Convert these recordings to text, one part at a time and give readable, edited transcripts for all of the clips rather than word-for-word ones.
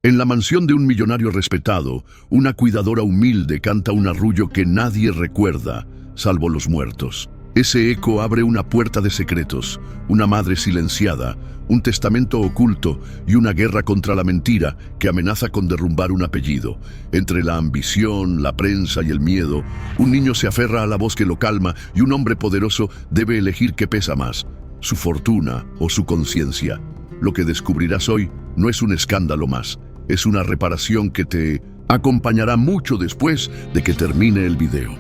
En la mansión de un millonario respetado, una cuidadora humilde canta un arrullo que nadie recuerda, salvo los muertos. Ese eco abre una puerta de secretos, una madre silenciada, un testamento oculto y una guerra contra la mentira que amenaza con derrumbar un apellido. Entre la ambición, la prensa y el miedo, un niño se aferra a la voz que lo calma y un hombre poderoso debe elegir qué pesa más, su fortuna o su conciencia. Lo que descubrirás hoy no es un escándalo más, es una reparación que te acompañará mucho después de que termine el video.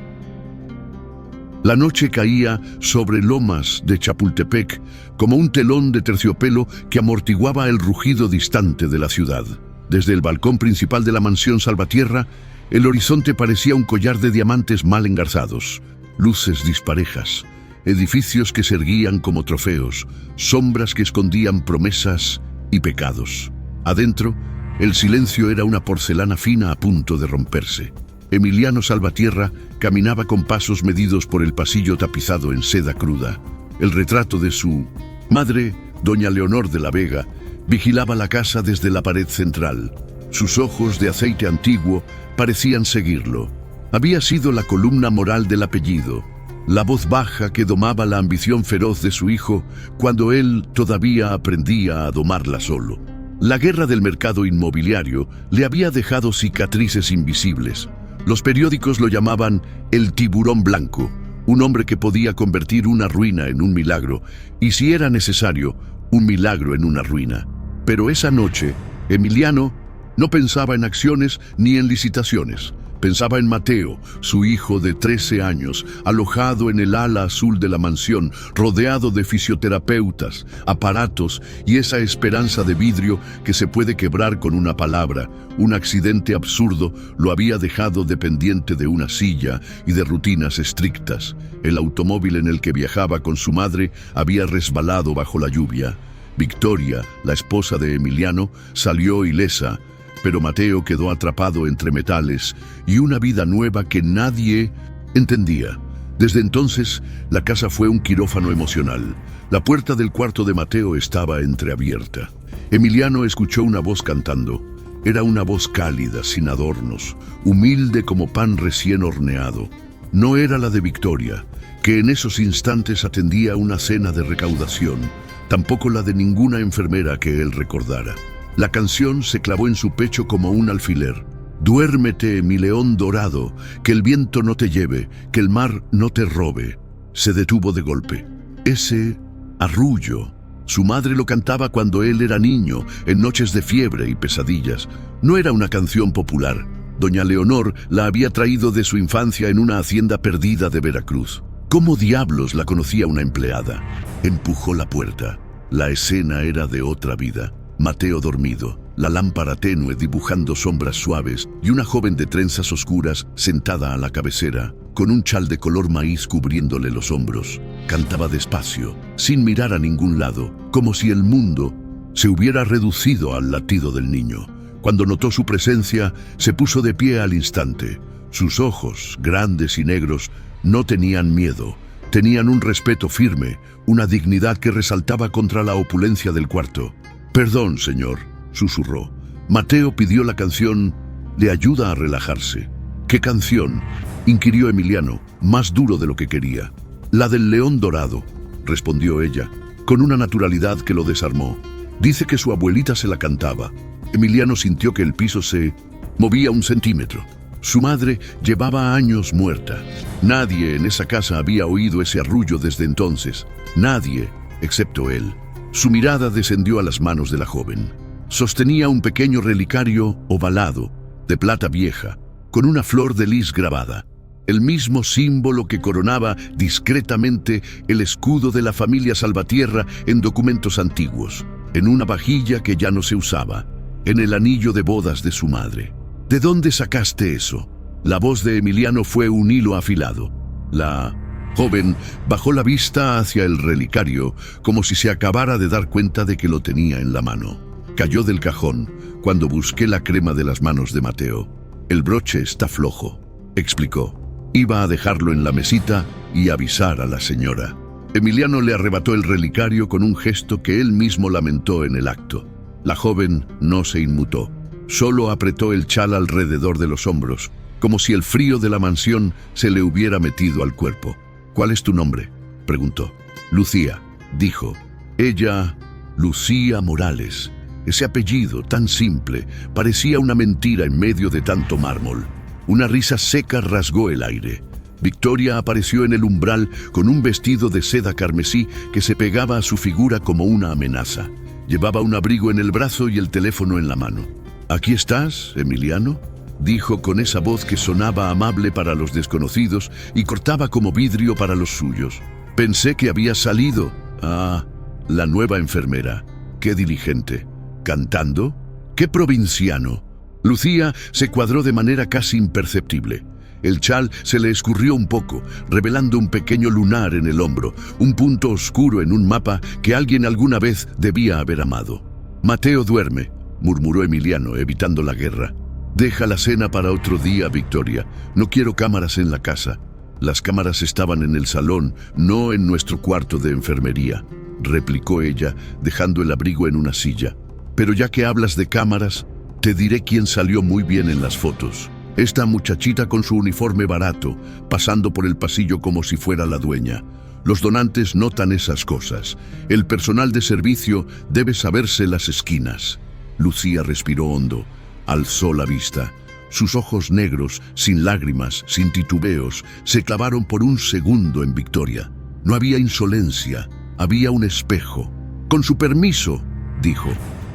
La noche caía sobre lomas de Chapultepec como un telón de terciopelo que amortiguaba el rugido distante de la ciudad. Desde el balcón principal de la mansión Salvatierra, el horizonte parecía un collar de diamantes mal engarzados, luces disparejas, edificios que se erguían como trofeos, sombras que escondían promesas y pecados. Adentro, el silencio era una porcelana fina a punto de romperse. Emiliano Salvatierra caminaba con pasos medidos por el pasillo tapizado en seda cruda. El retrato de su madre, doña Leonor de la Vega, vigilaba la casa desde la pared central. Sus ojos de aceite antiguo parecían seguirlo. Había sido la columna moral del apellido, la voz baja que domaba la ambición feroz de su hijo cuando él todavía aprendía a domarla solo. La guerra del mercado inmobiliario le había dejado cicatrices invisibles. Los periódicos lo llamaban el tiburón blanco, un hombre que podía convertir una ruina en un milagro, y si era necesario, un milagro en una ruina. Pero esa noche, Emiliano no pensaba en acciones ni en licitaciones. Pensaba en Mateo, su hijo de 13 años, alojado en el ala azul de la mansión, rodeado de fisioterapeutas, aparatos y esa esperanza de vidrio que se puede quebrar con una palabra. Un accidente absurdo lo había dejado dependiente de una silla y de rutinas estrictas. El automóvil en el que viajaba con su madre había resbalado bajo la lluvia. Victoria, la esposa de Emiliano, salió ilesa, pero Mateo quedó atrapado entre metales y una vida nueva que nadie entendía. Desde entonces, la casa fue un quirófano emocional. La puerta del cuarto de Mateo estaba entreabierta. Emiliano escuchó una voz cantando. Era una voz cálida, sin adornos, humilde como pan recién horneado. No era la de Victoria, que en esos instantes atendía una cena de recaudación, tampoco la de ninguna enfermera que él recordara. La canción se clavó en su pecho como un alfiler. Duérmete, mi león dorado, que el viento no te lleve, que el mar no te robe. Se detuvo de golpe. Ese arrullo, su madre lo cantaba cuando él era niño, en noches de fiebre y pesadillas. No era una canción popular. Doña Leonor la había traído de su infancia en una hacienda perdida de Veracruz. ¿Cómo diablos la conocía una empleada? Empujó la puerta. La escena era de otra vida. Mateo dormido, la lámpara tenue dibujando sombras suaves y una joven de trenzas oscuras sentada a la cabecera, con un chal de color maíz cubriéndole los hombros. Cantaba despacio, sin mirar a ningún lado, como si el mundo se hubiera reducido al latido del niño. Cuando notó su presencia, se puso de pie al instante. Sus ojos, grandes y negros, no tenían miedo. Tenían un respeto firme, una dignidad que resaltaba contra la opulencia del cuarto. «Perdón, señor», susurró. Mateo pidió la canción «Le ayuda a relajarse». «¿Qué canción?», inquirió Emiliano, más duro de lo que quería. «La del león dorado», respondió ella, con una naturalidad que lo desarmó. Dice que su abuelita se la cantaba. Emiliano sintió que el piso se movía 1 centímetro. Su madre llevaba años muerta. Nadie en esa casa había oído ese arrullo desde entonces. Nadie, excepto él. Su mirada descendió a las manos de la joven. Sostenía un pequeño relicario ovalado, de plata vieja, con una flor de lis grabada. El mismo símbolo que coronaba discretamente el escudo de la familia Salvatierra en documentos antiguos, en una vajilla que ya no se usaba, en el anillo de bodas de su madre. ¿De dónde sacaste eso? La voz de Emiliano fue un hilo afilado. La joven bajó la vista hacia el relicario, como si se acabara de dar cuenta de que lo tenía en la mano. Cayó del cajón cuando busqué la crema de las manos de Mateo. «El broche está flojo», explicó. Iba a dejarlo en la mesita y avisar a la señora. Emiliano le arrebató el relicario con un gesto que él mismo lamentó en el acto. La joven no se inmutó. Solo apretó el chal alrededor de los hombros, como si el frío de la mansión se le hubiera metido al cuerpo. «¿Cuál es tu nombre?», preguntó. «Lucía», dijo. Ella, Lucía Morales. Ese apellido tan simple parecía una mentira en medio de tanto mármol. Una risa seca rasgó el aire. Victoria apareció en el umbral con un vestido de seda carmesí que se pegaba a su figura como una amenaza. Llevaba un abrigo en el brazo y el teléfono en la mano. «¿Aquí estás, Emiliano?», dijo con esa voz que sonaba amable para los desconocidos y cortaba como vidrio para los suyos. «Pensé que había salido». «Ah, la nueva enfermera. Qué diligente. ¿Cantando? ¡Qué provinciano!». Lucía se cuadró de manera casi imperceptible. El chal se le escurrió un poco, revelando un pequeño lunar en el hombro, un punto oscuro en un mapa que alguien alguna vez debía haber amado. «Mateo duerme», murmuró Emiliano, evitando la guerra. «Deja la cena para otro día, Victoria. No quiero cámaras en la casa». «Las cámaras estaban en el salón, no en nuestro cuarto de enfermería», replicó ella, dejando el abrigo en una silla. «Pero ya que hablas de cámaras, te diré quién salió muy bien en las fotos. Esta muchachita con su uniforme barato, pasando por el pasillo como si fuera la dueña. Los donantes notan esas cosas. El personal de servicio debe saberse las esquinas». Lucía respiró hondo, alzó la vista. Sus ojos negros, sin lágrimas, sin titubeos, se clavaron por un segundo en Victoria. No había insolencia, había un espejo. «Con su permiso», dijo,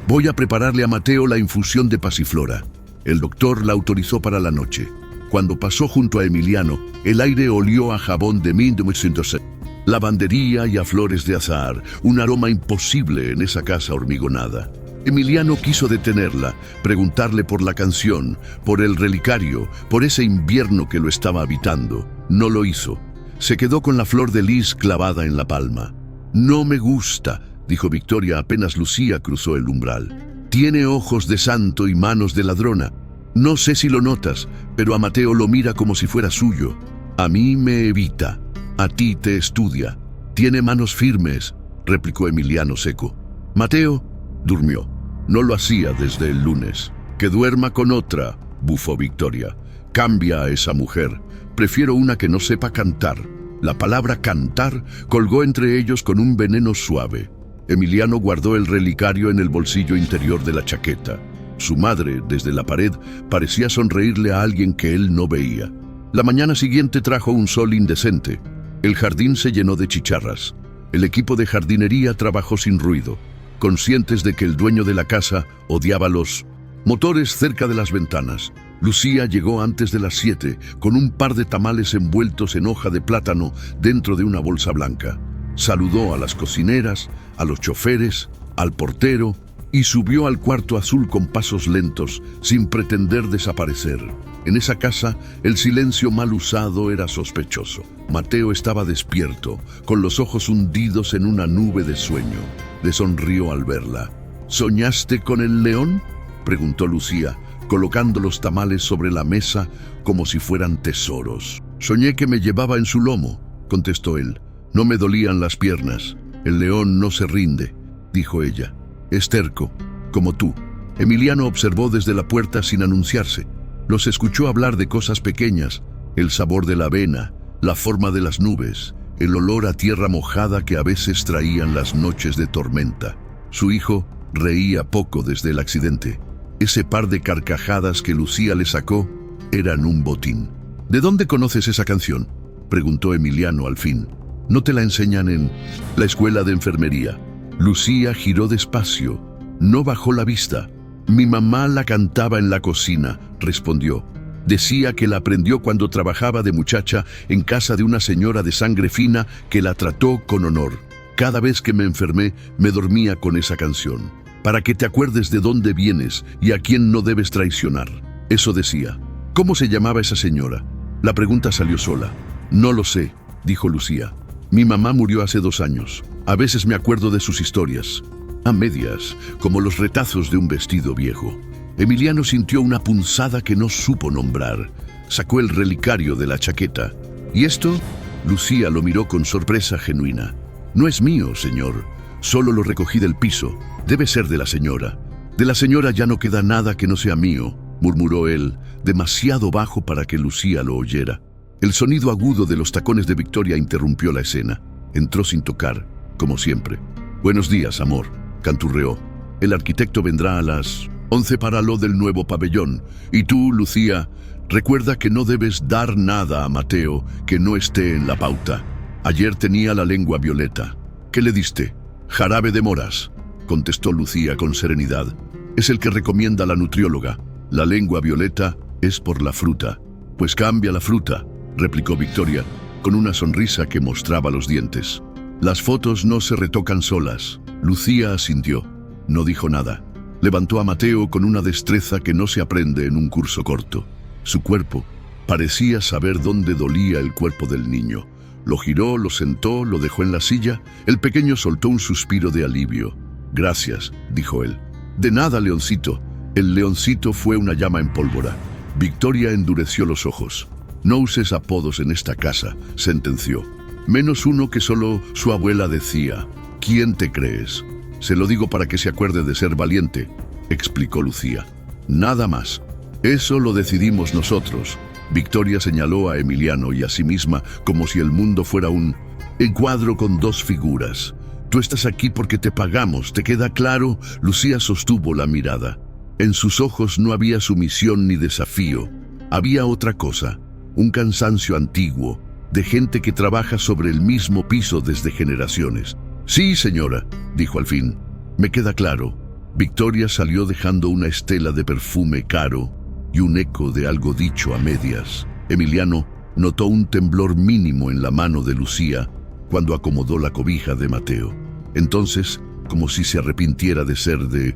«voy a prepararle a Mateo la infusión de pasiflora». El doctor la autorizó para la noche. Cuando pasó junto a Emiliano, el aire olió a jabón de 1907, lavandería y a flores de azahar, un aroma imposible en esa casa hormigonada. Emiliano quiso detenerla, preguntarle por la canción, por el relicario, por ese invierno que lo estaba habitando. No lo hizo. Se quedó con la flor de lis clavada en la palma. «No me gusta», dijo Victoria apenas Lucía cruzó el umbral. «Tiene ojos de santo y manos de ladrona. No sé si lo notas, pero a Mateo lo mira como si fuera suyo. A mí me evita, a ti te estudia. Tiene manos firmes», replicó Emiliano seco. Mateo durmió. No lo hacía desde el lunes. «Que duerma con otra», bufó Victoria. «Cambia a esa mujer. Prefiero una que no sepa cantar». La palabra cantar colgó entre ellos con un veneno suave. Emiliano guardó el relicario en el bolsillo interior de la chaqueta. Su madre, desde la pared, parecía sonreírle a alguien que él no veía. La mañana siguiente trajo un sol indecente. El jardín se llenó de chicharras. El equipo de jardinería trabajó sin ruido, conscientes de que el dueño de la casa odiaba los motores cerca de las ventanas. Lucía llegó antes de las 7 con un par de tamales envueltos en hoja de plátano dentro de una bolsa blanca. Saludó a las cocineras, a los choferes, al portero y subió al cuarto azul con pasos lentos, sin pretender desaparecer. En esa casa, el silencio mal usado era sospechoso. Mateo estaba despierto, con los ojos hundidos en una nube de sueño. Le sonrió al verla. «¿Soñaste con el león?», preguntó Lucía, colocando los tamales sobre la mesa como si fueran tesoros. «Soñé que me llevaba en su lomo», contestó él. «No me dolían las piernas. El león no se rinde», dijo ella. «Es terco, como tú». Emiliano observó desde la puerta sin anunciarse. Los escuchó hablar de cosas pequeñas, el sabor de la avena, la forma de las nubes, el olor a tierra mojada que a veces traían las noches de tormenta. Su hijo reía poco desde el accidente. Ese par de carcajadas que Lucía le sacó eran un botín. «¿De dónde conoces esa canción?», preguntó Emiliano al fin. «¿No te la enseñan en la escuela de enfermería?». Lucía giró despacio. No bajó la vista. «Mi mamá la cantaba en la cocina», respondió. «Decía que la aprendió cuando trabajaba de muchacha en casa de una señora de sangre fina que la trató con honor. Cada vez que me enfermé, me dormía con esa canción. Para que te acuerdes de dónde vienes y a quién no debes traicionar». Eso decía. «¿Cómo se llamaba esa señora?». La pregunta salió sola. «No lo sé», dijo Lucía. «Mi mamá murió hace 2 años. A veces me acuerdo de sus historias. A medias, como los retazos de un vestido viejo». Emiliano sintió una punzada que no supo nombrar. Sacó el relicario de la chaqueta. «¿Y esto?». Lucía lo miró con sorpresa genuina. «No es mío, señor. Solo lo recogí del piso. Debe ser de la señora». De la señora ya no queda nada que no sea mío, murmuró él, demasiado bajo para que Lucía lo oyera. El sonido agudo de los tacones de Victoria interrumpió la escena. Entró sin tocar, como siempre. «Buenos días, amor», canturreó. «El arquitecto vendrá a las 11 para lo del nuevo pabellón. Y tú, Lucía, recuerda que no debes dar nada a Mateo que no esté en la pauta. Ayer tenía la lengua violeta. ¿Qué le diste?» «Jarabe de moras», contestó Lucía con serenidad. «Es el que recomienda la nutrióloga. La lengua violeta es por la fruta». «Pues cambia la fruta», replicó Victoria, con una sonrisa que mostraba los dientes. «Las fotos no se retocan solas». Lucía asintió. No dijo nada. Levantó a Mateo con una destreza que no se aprende en un curso corto. Su cuerpo parecía saber dónde dolía el cuerpo del niño. Lo giró, lo sentó, lo dejó en la silla. El pequeño soltó un suspiro de alivio. «Gracias», dijo él. «De nada, leoncito». El leoncito fue una llama en pólvora. Victoria endureció los ojos. «No uses apodos en esta casa», sentenció. «Menos uno que solo su abuela decía. ¿Quién te crees?» «Se lo digo para que se acuerde de ser valiente», explicó Lucía. «Nada más. Eso lo decidimos nosotros». Victoria señaló a Emiliano y a sí misma como si el mundo fuera un encuadro con dos figuras. «Tú estás aquí porque te pagamos, ¿te queda claro?» Lucía sostuvo la mirada. En sus ojos no había sumisión ni desafío. Había otra cosa, un cansancio antiguo, de gente que trabaja sobre el mismo piso desde generaciones. «Sí, señora», dijo al fin. «Me queda claro». Victoria salió dejando una estela de perfume caro y un eco de algo dicho a medias. Emiliano notó un temblor mínimo en la mano de Lucía cuando acomodó la cobija de Mateo. Entonces, como si se arrepintiera de ser de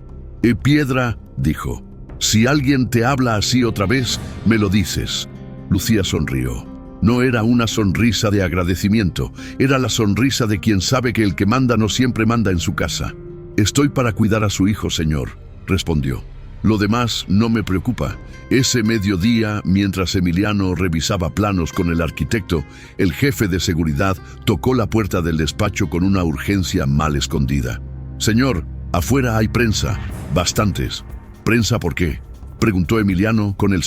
piedra, dijo: «Si alguien te habla así otra vez, me lo dices». Lucía sonrió. No era una sonrisa de agradecimiento, era la sonrisa de quien sabe que el que manda no siempre manda en su casa. «Estoy para cuidar a su hijo, señor», respondió. «Lo demás no me preocupa». Ese mediodía, mientras Emiliano revisaba planos con el arquitecto, el jefe de seguridad tocó la puerta del despacho con una urgencia mal escondida. «Señor, afuera hay prensa». «Bastantes». «¿Prensa por qué?», preguntó Emiliano con el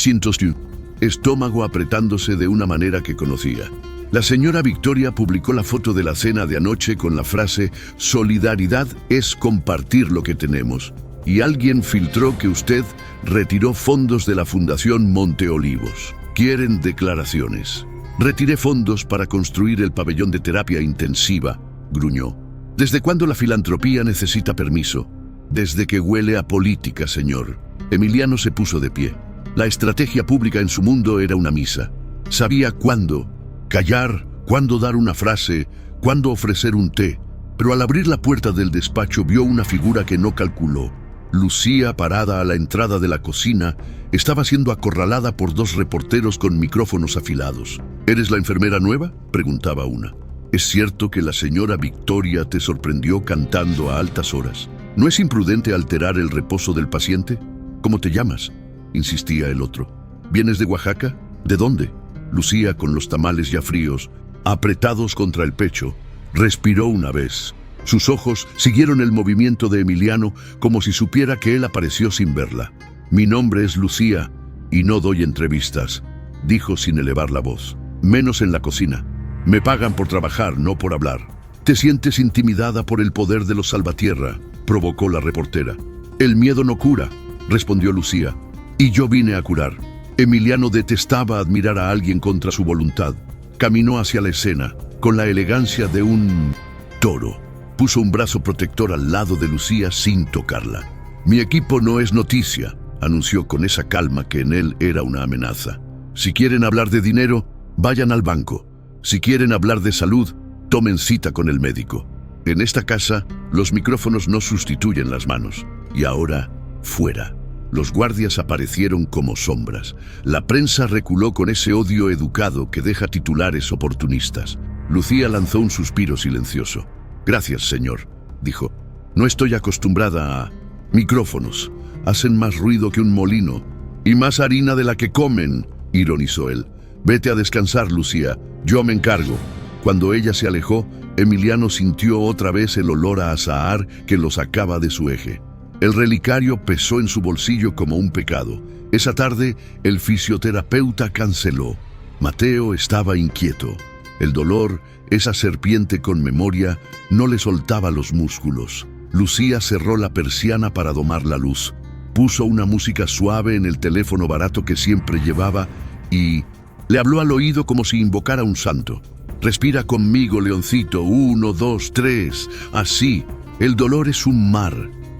estómago apretándose de una manera que conocía. La señora Victoria publicó la foto de la cena de anoche con la frase «Solidaridad es compartir lo que tenemos». Y alguien filtró que usted retiró fondos de la Fundación Monteolivos. Quieren declaraciones. «Retiré fondos para construir el pabellón de terapia intensiva», gruñó. «¿Desde cuándo la filantropía necesita permiso?» «Desde que huele a política, señor». Emiliano se puso de pie. La estrategia pública en su mundo era una misa. Sabía cuándo callar, cuándo dar una frase, cuándo ofrecer un té. Pero al abrir la puerta del despacho vio una figura que no calculó. Lucía, parada a la entrada de la cocina, estaba siendo acorralada por dos reporteros con micrófonos afilados. «¿Eres la enfermera nueva?», preguntaba una. «¿Es cierto que la señora Victoria te sorprendió cantando a altas horas? ¿No es imprudente alterar el reposo del paciente?» «¿Cómo te llamas?», insistía el otro. «¿Vienes de Oaxaca? ¿De dónde?». Lucía, con los tamales ya fríos, apretados contra el pecho, respiró una vez. Sus ojos siguieron el movimiento de Emiliano como si supiera que él apareció sin verla. «Mi nombre es Lucía y no doy entrevistas», dijo sin elevar la voz. «Menos en la cocina. Me pagan por trabajar, no por hablar». «¿Te sientes intimidada por el poder de los salvatierra?», provocó la reportera. «El miedo no cura», respondió Lucía. «Y yo vine a curar». Emiliano detestaba admirar a alguien contra su voluntad. Caminó hacia la escena, con la elegancia de un toro. Puso un brazo protector al lado de Lucía sin tocarla. «Mi equipo no es noticia», anunció con esa calma que en él era una amenaza. «Si quieren hablar de dinero, vayan al banco. Si quieren hablar de salud, tomen cita con el médico. En esta casa, los micrófonos no sustituyen las manos. Y ahora, fuera». Los guardias aparecieron como sombras. La prensa reculó con ese odio educado que deja titulares oportunistas. Lucía lanzó un suspiro silencioso. «Gracias, señor», dijo. «No estoy acostumbrada a micrófonos. Hacen más ruido que un molino. Y más harina de la que comen», ironizó él. «Vete a descansar, Lucía. Yo me encargo». Cuando ella se alejó, Emiliano sintió otra vez el olor a azahar que lo sacaba de su eje. El relicario pesó en su bolsillo como un pecado. Esa tarde, el fisioterapeuta canceló. Mateo estaba inquieto. El dolor, esa serpiente con memoria, no le soltaba los músculos. Lucía cerró la persiana para domar la luz. Puso una música suave en el teléfono barato que siempre llevaba y le habló al oído como si invocara a un santo. Respira conmigo, leoncito. 1, 2, 3. Así. El dolor es un mar.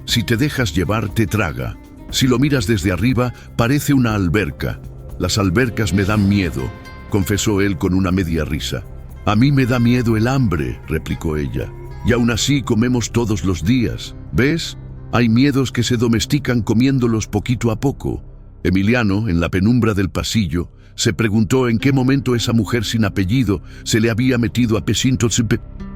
Si te dejas llevar, te traga. Si lo miras desde arriba, parece una alberca. Las albercas me dan miedo, confesó él con una media risa. A mí me da miedo el hambre, replicó ella. Y aún así comemos todos los días. ¿Ves? Hay miedos que se domestican comiéndolos poquito a poco. Emiliano, en la penumbra del pasillo, se preguntó en qué momento esa mujer sin apellido se le había metido a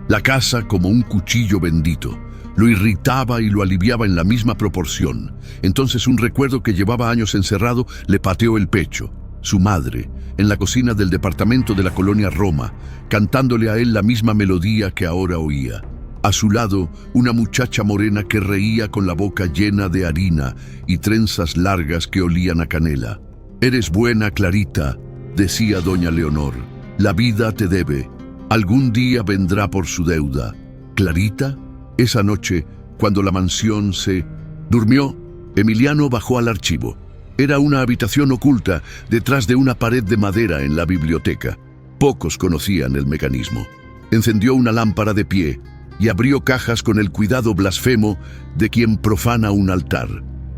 la casa como un cuchillo bendito. Lo irritaba y lo aliviaba en la misma proporción. Entonces un recuerdo que llevaba años encerrado le pateó el pecho. Su madre, en la cocina del departamento de la colonia Roma, cantándole a él la misma melodía que ahora oía. A su lado, una muchacha morena que reía con la boca llena de harina y trenzas largas que olían a canela. «Eres buena, Clarita», decía doña Leonor. «La vida te debe. Algún día vendrá por su deuda». «¿Clarita?» Esa noche, cuando la mansión se durmió, Emiliano bajó al archivo. Era una habitación oculta detrás de una pared de madera en la biblioteca. Pocos conocían el mecanismo. Encendió una lámpara de pie y abrió cajas con el cuidado blasfemo de quien profana un altar.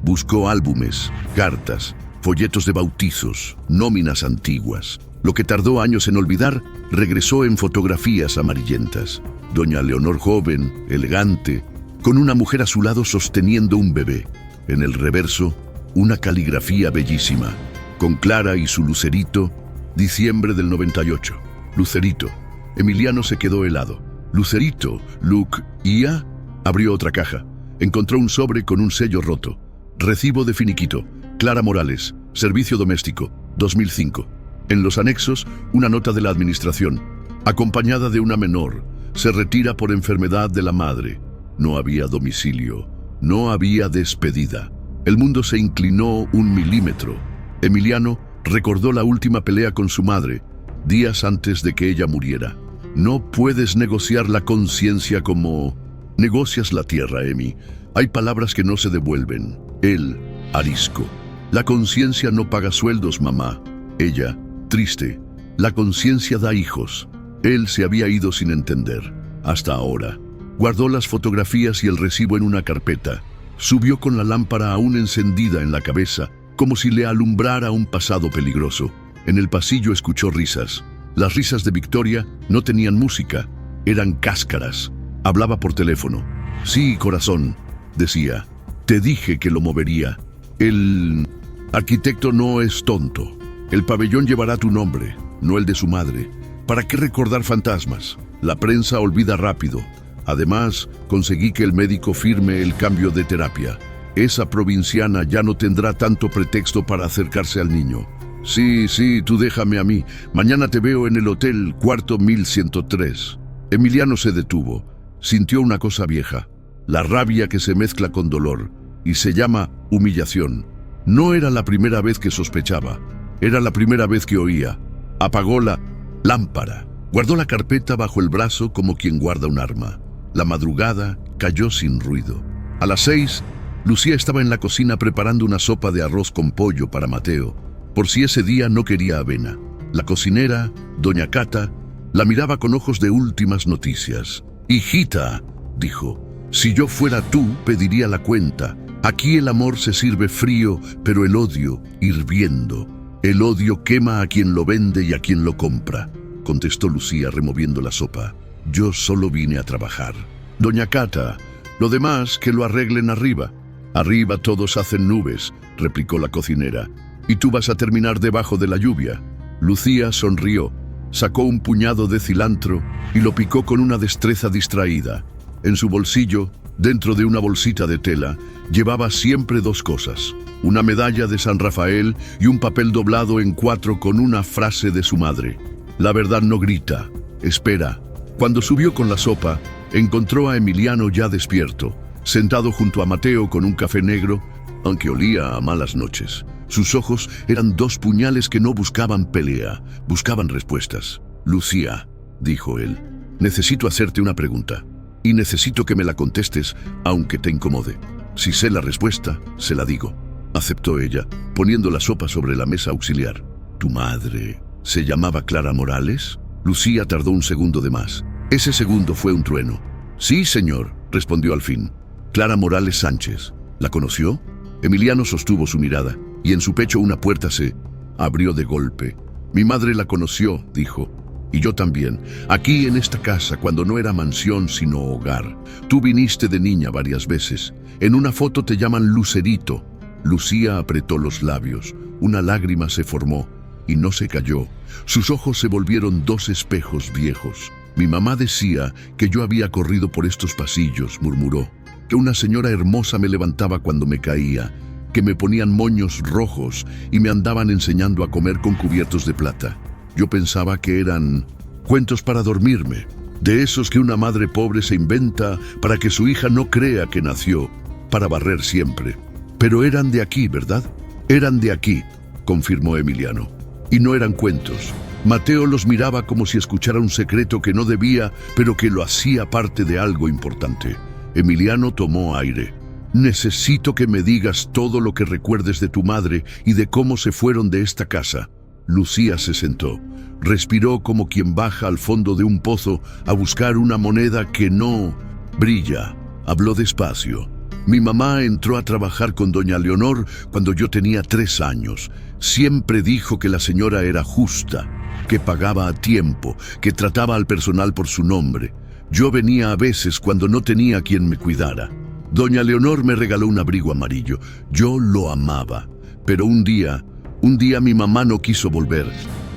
Buscó álbumes, cartas, folletos de bautizos, nóminas antiguas. Lo que tardó años en olvidar, regresó en fotografías amarillentas. Doña Leonor joven, elegante, con una mujer a su lado sosteniendo un bebé. En el reverso, una caligrafía bellísima, con Clara y su Lucerito, diciembre del 98. Lucerito. Emiliano se quedó helado. Lucerito, Luc, ¿ia? Abrió otra caja. Encontró un sobre con un sello roto. Recibo de finiquito. Clara Morales, Servicio Doméstico, 2005. En los anexos, una nota de la administración, acompañada de una menor. Se retira por enfermedad de la madre. No había domicilio. No había despedida. El mundo se inclinó 1 milímetro. Emiliano recordó la última pelea con su madre, días antes de que ella muriera. No puedes negociar la conciencia como negocias la tierra, Emi. Hay palabras que no se devuelven. Él, arisco. La conciencia no paga sueldos, mamá. Ella, triste. La conciencia da hijos. Él se había ido sin entender, hasta ahora. Guardó las fotografías y el recibo en una carpeta. Subió con la lámpara aún encendida en la cabeza, como si le alumbrara un pasado peligroso. En el pasillo escuchó risas. Las risas de Victoria no tenían música, eran cáscaras. Hablaba por teléfono. «Sí, corazón», decía. «Te dije que lo movería. El arquitecto no es tonto. El pabellón llevará tu nombre, no el de su madre. ¿Para qué recordar fantasmas? La prensa olvida rápido. Además, conseguí que el médico firme el cambio de terapia. Esa provinciana ya no tendrá tanto pretexto para acercarse al niño. Sí, tú déjame a mí. Mañana te veo en el hotel cuarto 1103. Emiliano se detuvo. Sintió una cosa vieja. La rabia que se mezcla con dolor. Y se llama humillación. No era la primera vez que sospechaba. Era la primera vez que oía. Apagó la lámpara. Guardó la carpeta bajo el brazo como quien guarda un arma. La madrugada cayó sin ruido. A las 6, Lucía estaba en la cocina preparando una sopa de arroz con pollo para Mateo, por si ese día no quería avena. La cocinera, doña Cata, la miraba con ojos de últimas noticias. «Hijita», dijo, «si yo fuera tú, pediría la cuenta. Aquí el amor se sirve frío, pero el odio hirviendo. El odio quema a quien lo vende y a quien lo compra», contestó Lucía removiendo la sopa. «Yo solo vine a trabajar». «Doña Cata, lo demás que lo arreglen arriba». «Arriba todos hacen nubes», replicó la cocinera. «Y tú vas a terminar debajo de la lluvia». Lucía sonrió, sacó un puñado de cilantro y lo picó con una destreza distraída. En su bolsillo, dentro de una bolsita de tela, llevaba siempre 2 cosas: una medalla de San Rafael y un papel doblado en 4 con una frase de su madre. «La verdad no grita, espera». Cuando subió con la sopa, encontró a Emiliano ya despierto. sentado junto a Mateo con un café negro, aunque olía a malas noches. Sus ojos eran dos puñales que no buscaban pelea, buscaban respuestas. «Lucía», dijo él, «necesito hacerte una pregunta, y necesito que me la contestes, aunque te incomode. Si sé la respuesta, se la digo». Aceptó ella, poniendo la sopa sobre la mesa auxiliar. «¿Tu madre se llamaba Clara Morales?» Lucía tardó un segundo de más. Ese segundo fue un trueno. «Sí, señor», respondió al fin. «Clara Morales Sánchez. ¿La conoció?» Emiliano sostuvo su mirada, y en su pecho una puerta se abrió de golpe. «Mi madre la conoció», dijo, «y yo también, aquí en esta casa, cuando no era mansión sino hogar. Tú viniste de niña varias veces. En una foto te llaman Lucerito». Lucía apretó los labios. Una lágrima se formó y no se cayó. Sus ojos se volvieron dos espejos viejos. «Mi mamá decía que yo había corrido por estos pasillos», murmuró, «que una señora hermosa me levantaba cuando me caía, que me ponían moños rojos y me andaban enseñando a comer con cubiertos de plata. Yo pensaba que eran cuentos para dormirme, de esos que una madre pobre se inventa para que su hija no crea que nació, para barrer siempre. Pero eran de aquí, ¿verdad?». «Eran de aquí», confirmó Emiliano. «Y no eran cuentos». Mateo los miraba como si escuchara un secreto que no debía, pero que lo hacía parte de algo importante. Emiliano tomó aire. «Necesito que me digas todo lo que recuerdes de tu madre y de cómo se fueron de esta casa». Lucía se sentó. Respiró como quien baja al fondo de un pozo a buscar una moneda que no brilla. Habló despacio. «Mi mamá entró a trabajar con doña Leonor cuando yo tenía 3 años. Siempre dijo que la señora era justa, que pagaba a tiempo, que trataba al personal por su nombre. Yo venía a veces cuando no tenía quien me cuidara. Doña Leonor me regaló un abrigo amarillo. Yo lo amaba. Pero un día mi mamá no quiso volver.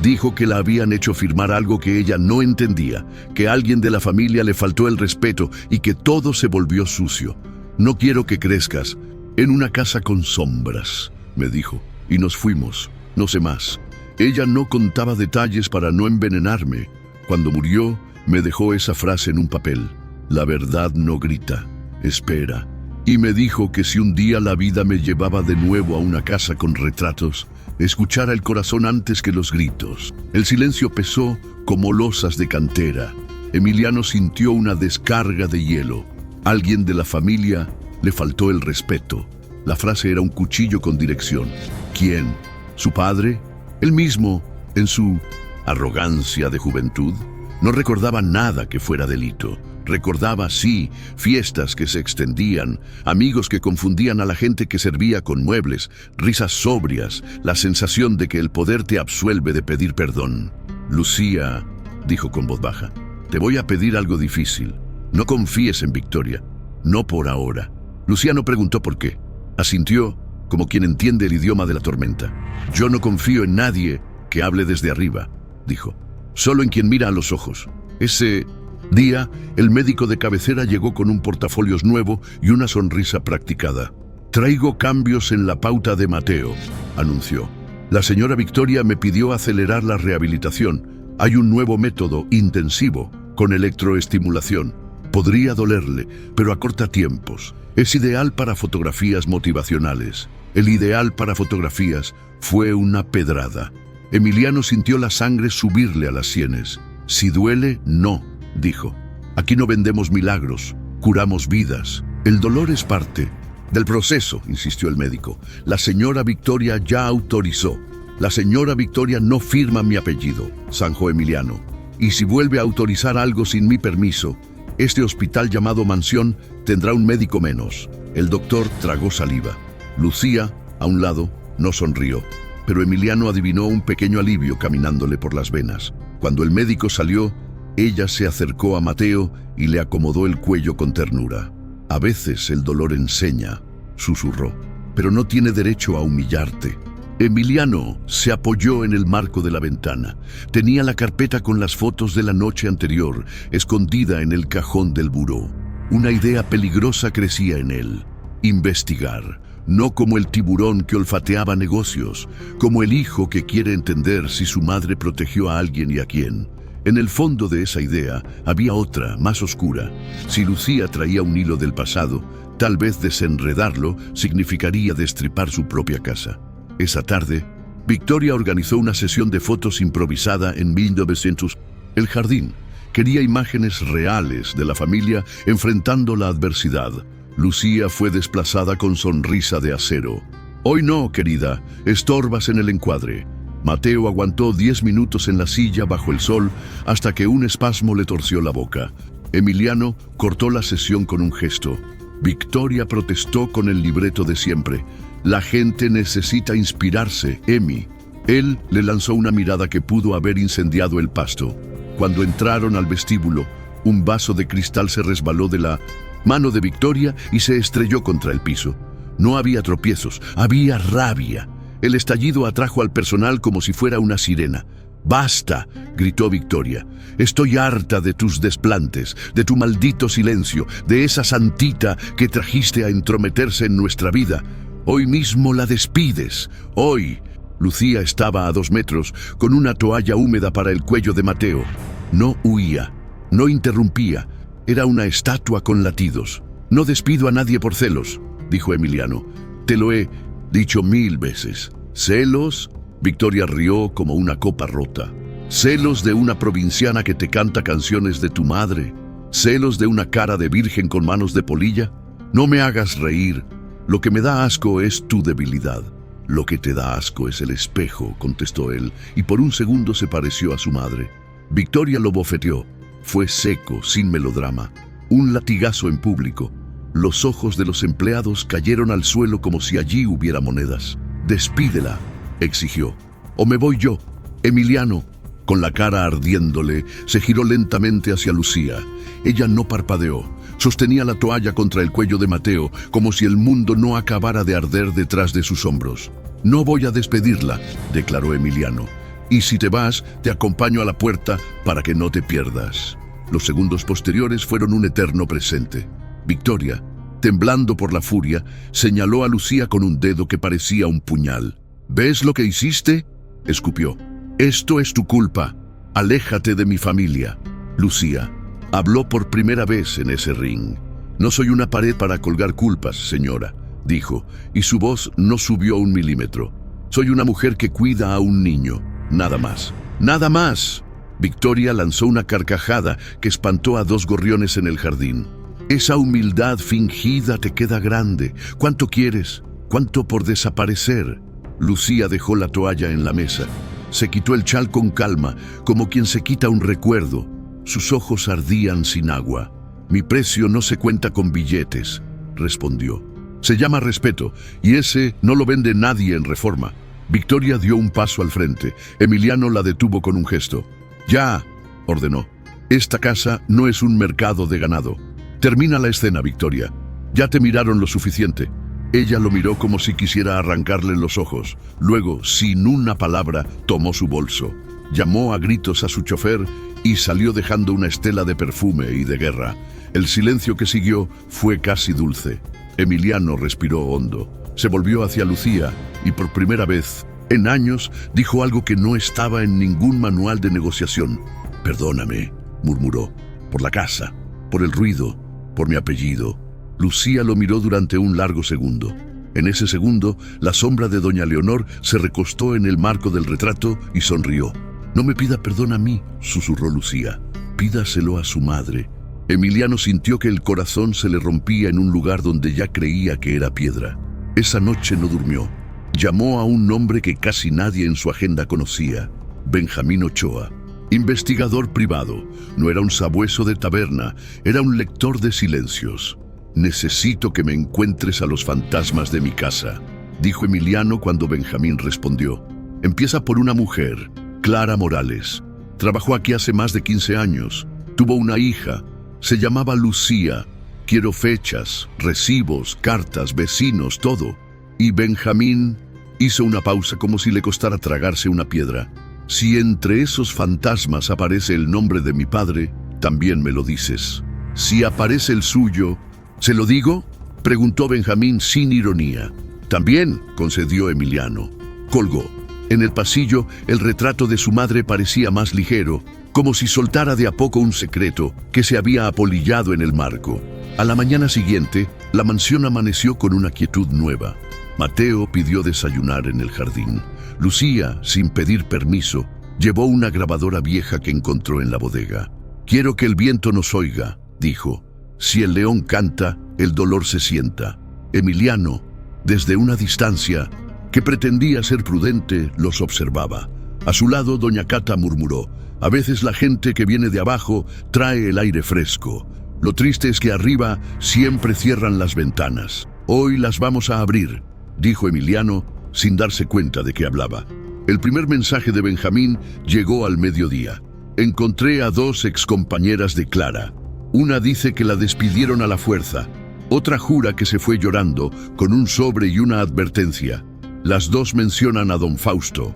Dijo que la habían hecho firmar algo que ella no entendía, que a alguien de la familia le faltó el respeto y que todo se volvió sucio. «No quiero que crezcas en una casa con sombras», me dijo, y nos fuimos. No sé más. Ella no contaba detalles para no envenenarme. Cuando murió, me dejó esa frase en un papel: «La verdad no grita, espera». Y me dijo que si un día la vida me llevaba de nuevo a una casa con retratos, escuchara el corazón antes que los gritos. El silencio pesó como losas de cantera. Emiliano sintió una descarga de hielo. Alguien de la familia le faltó el respeto. La frase era un cuchillo con dirección. ¿Quién? ¿Su padre? Él mismo, en su arrogancia de juventud, no recordaba nada que fuera delito. Recordaba, sí, fiestas que se extendían, amigos que confundían a la gente que servía con muebles, risas sobrias, la sensación de que el poder te absuelve de pedir perdón. «Lucía», dijo con voz baja, «te voy a pedir algo difícil. No confíes en Victoria, no por ahora». Lucía no preguntó por qué. Asintió como quien entiende el idioma de la tormenta. «Yo no confío en nadie que hable desde arriba», dijo, «solo en quien mira a los ojos». Ese día, el médico de cabecera llegó con un portafolios nuevo y una sonrisa practicada. «Traigo cambios en la pauta de Mateo», anunció. «La señora Victoria me pidió acelerar la rehabilitación. Hay un nuevo método intensivo, con electroestimulación. Podría dolerle, pero acorta tiempos. Es ideal para fotografías motivacionales». El ideal para fotografías fue una pedrada. Emiliano sintió la sangre subirle a las sienes. «Si duele, no», dijo. «Aquí no vendemos milagros, curamos vidas. El dolor es parte del proceso», insistió el médico. «La señora Victoria ya autorizó». «La señora Victoria no firma mi apellido», zanjó Emiliano. «Y si vuelve a autorizar algo sin mi permiso, este hospital llamado mansión tendrá un médico menos». El doctor tragó saliva. Lucía, a un lado, no sonrió, pero Emiliano adivinó un pequeño alivio caminándole por las venas. Cuando el médico salió, ella se acercó a Mateo y le acomodó el cuello con ternura. «A veces el dolor enseña», susurró, «pero no tiene derecho a humillarte». Emiliano se apoyó en el marco de la ventana. Tenía la carpeta con las fotos de la noche anterior, escondida en el cajón del buró. Una idea peligrosa crecía en él: investigar. No como el tiburón que olfateaba negocios, como el hijo que quiere entender si su madre protegió a alguien y a quién. En el fondo de esa idea había otra, más oscura. Si Lucía traía un hilo del pasado, Tal vez desenredarlo significaría destripar su propia casa. Esa tarde, Victoria organizó una sesión de fotos improvisada en 1900. El jardín quería imágenes reales de la familia enfrentando la adversidad. Lucía fue desplazada con sonrisa de acero. «Hoy no, querida, estorbas en el encuadre». Mateo aguantó 10 minutos en la silla bajo el sol hasta que un espasmo le torció la boca. Emiliano cortó la sesión con un gesto. Victoria protestó con el libreto de siempre. «La gente necesita inspirarse, Emi». Él le lanzó una mirada que pudo haber incendiado el pasto. Cuando entraron al vestíbulo, un vaso de cristal se resbaló de la mano de Victoria y se estrelló contra el piso. No había tropiezos, había rabia. El estallido atrajo al personal como si fuera una sirena. «¡Basta!», gritó Victoria. «Estoy harta de tus desplantes, de tu maldito silencio, de esa santita que trajiste a entrometerse en nuestra vida. Hoy mismo la despides. Hoy». Lucía estaba a 2 metros, con una toalla húmeda para el cuello de Mateo. No huía, no interrumpía. Era una estatua con latidos. «No despido a nadie por celos», dijo Emiliano. «Te lo he dicho 1000 veces». «¿Celos?», Victoria rió como una copa rota. «¿Celos de una provinciana que te canta canciones de tu madre? ¿Celos de una cara de virgen con manos de polilla? No me hagas reír. Lo que me da asco es tu debilidad». «Lo que te da asco es el espejo», contestó él, y por un segundo se pareció a su madre. Victoria lo bofeteó. Fue seco, sin melodrama. Un latigazo en público. Los ojos de los empleados cayeron al suelo como si allí hubiera monedas. «Despídela», exigió. «O me voy yo». Emiliano, con la cara ardiéndole, se giró lentamente hacia Lucía. Ella no parpadeó. Sostenía la toalla contra el cuello de Mateo, como si el mundo no acabara de arder detrás de sus hombros. «No voy a despedirla», declaró Emiliano. «Y si te vas, te acompaño a la puerta para que no te pierdas». Los segundos posteriores fueron un eterno presente. Victoria, temblando por la furia, señaló a Lucía con un dedo que parecía un puñal. «¿Ves lo que hiciste?», escupió. «Esto es tu culpa. Aléjate de mi familia». Lucía habló por primera vez en ese ring. «No soy una pared para colgar culpas, señora», dijo, y su voz no subió 1 milímetro. «Soy una mujer que cuida a un niño. Nada más». «¡Nada más!». Victoria lanzó una carcajada que espantó a 2 gorriones en el jardín. «Esa humildad fingida te queda grande. ¿Cuánto quieres? ¿Cuánto por desaparecer?». Lucía dejó la toalla en la mesa. Se quitó el chal con calma, como quien se quita un recuerdo. Sus ojos ardían sin agua. «Mi precio no se cuenta con billetes», respondió. «Se llama respeto, y ese no lo vende nadie en Reforma». Victoria dio un paso al frente. Emiliano la detuvo con un gesto. «Ya», ordenó. «Esta casa no es un mercado de ganado. Termina la escena, Victoria. Ya te miraron lo suficiente». Ella lo miró como si quisiera arrancarle los ojos. Luego, sin una palabra, tomó su bolso. Llamó a gritos a su chofer y salió dejando una estela de perfume y de guerra. El silencio que siguió fue casi dulce. Emiliano respiró hondo. Se volvió hacia Lucía y por primera vez en años dijo algo que no estaba en ningún manual de negociación. «Perdóname», murmuró, «por la casa, por el ruido, por mi apellido». Lucía lo miró durante un largo segundo. En ese segundo, la sombra de doña Leonor se recostó en el marco del retrato y sonrió. «No me pida perdón a mí», susurró Lucía. «Pídaselo a su madre». Emiliano sintió que el corazón se le rompía en un lugar donde ya creía que era piedra. Esa noche no durmió. Llamó a un nombre que casi nadie en su agenda conocía: Benjamín Ochoa. Investigador privado. No era un sabueso de taberna, era un lector de silencios. «Necesito que me encuentres a los fantasmas de mi casa», dijo Emiliano cuando Benjamín respondió. «Empieza por una mujer, Clara Morales. Trabajó aquí hace más de 15 años. Tuvo una hija. Se llamaba Lucía. Quiero fechas, recibos, cartas, vecinos, todo». Y Benjamín hizo una pausa como si le costara tragarse una piedra. «Si entre esos fantasmas aparece el nombre de mi padre, también me lo dices. Si aparece el suyo, ¿se lo digo?», preguntó Benjamín sin ironía. «También», concedió Emiliano. Colgó. En el pasillo, el retrato de su madre parecía más ligero, como si soltara de a poco un secreto que se había apolillado en el marco. A la mañana siguiente, la mansión amaneció con una quietud nueva. Mateo pidió desayunar en el jardín. Lucía, sin pedir permiso, llevó una grabadora vieja que encontró en la bodega. «Quiero que el viento nos oiga», dijo. «Si el león canta, el dolor se sienta». Emiliano, desde una distancia, que pretendía ser prudente, los observaba. A su lado, doña Cata murmuró: «A veces la gente que viene de abajo trae el aire fresco. Lo triste es que arriba siempre cierran las ventanas. Hoy las vamos a abrir», dijo Emiliano, sin darse cuenta de qué hablaba. El primer mensaje de Benjamín llegó al mediodía. «Encontré a 2 excompañeras de Clara. Una dice que la despidieron a la fuerza. Otra jura que se fue llorando con un sobre y una advertencia. Las 2 mencionan a don Fausto,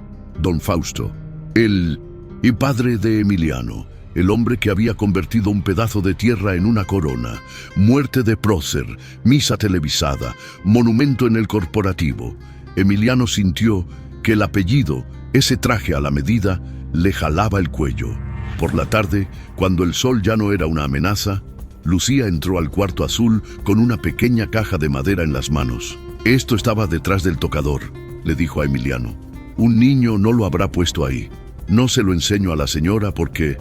el padre de Emiliano, el hombre que había convertido un pedazo de tierra en una corona. Muerte de prócer, misa televisada, monumento en el corporativo». Emiliano sintió que el apellido, ese traje a la medida, le jalaba el cuello. Por la tarde, cuando el sol ya no era una amenaza, Lucía entró al cuarto azul con una pequeña caja de madera en las manos. «Esto estaba detrás del tocador», le dijo a Emiliano. «Un niño no lo habrá puesto ahí. No se lo enseño a la señora porque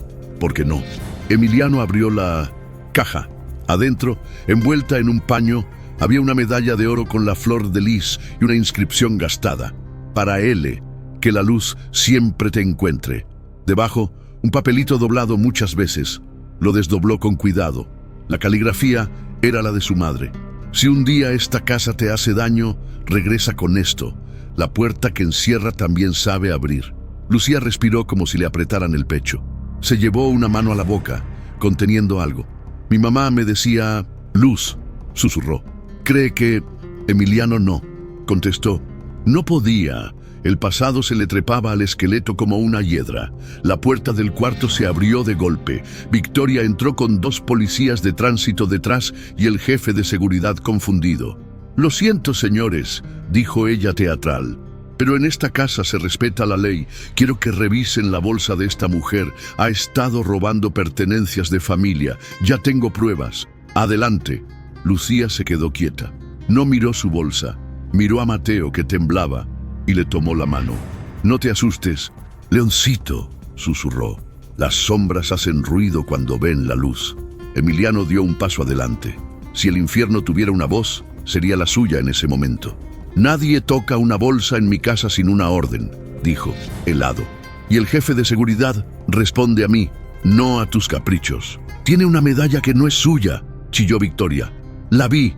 no». Emiliano abrió la caja. Adentro, envuelta en un paño, había una medalla de oro con la flor de lis y una inscripción gastada: «Para L, que la luz siempre te encuentre». Debajo, un papelito doblado muchas veces. Lo desdobló con cuidado. La caligrafía era la de su madre. «Si un día esta casa te hace daño, regresa con esto. La puerta que encierra también sabe abrir». Lucía respiró como si le apretaran el pecho. Se llevó una mano a la boca, conteniendo algo. «Mi mamá me decía Luz», susurró. «Cree que...». Emiliano no, contestó. No podía. El pasado se le trepaba al esqueleto como una hiedra. La puerta del cuarto se abrió de golpe. Victoria entró con 2 policías de tránsito detrás y el jefe de seguridad confundido. «Lo siento, señores», dijo ella teatral, «pero en esta casa se respeta la ley. Quiero que revisen la bolsa de esta mujer. Ha estado robando pertenencias de familia. Ya tengo pruebas. Adelante». Lucía se quedó quieta. No miró su bolsa. Miró a Mateo, que temblaba, y le tomó la mano. «No te asustes, leoncito», susurró. «Las sombras hacen ruido cuando ven la luz». Emiliano dio un paso adelante. Si el infierno tuviera una voz, sería la suya en ese momento. «Nadie toca una bolsa en mi casa sin una orden», dijo, helado. «Y el jefe de seguridad responde a mí, no a tus caprichos». «Tiene una medalla que no es suya», chilló Victoria. La vi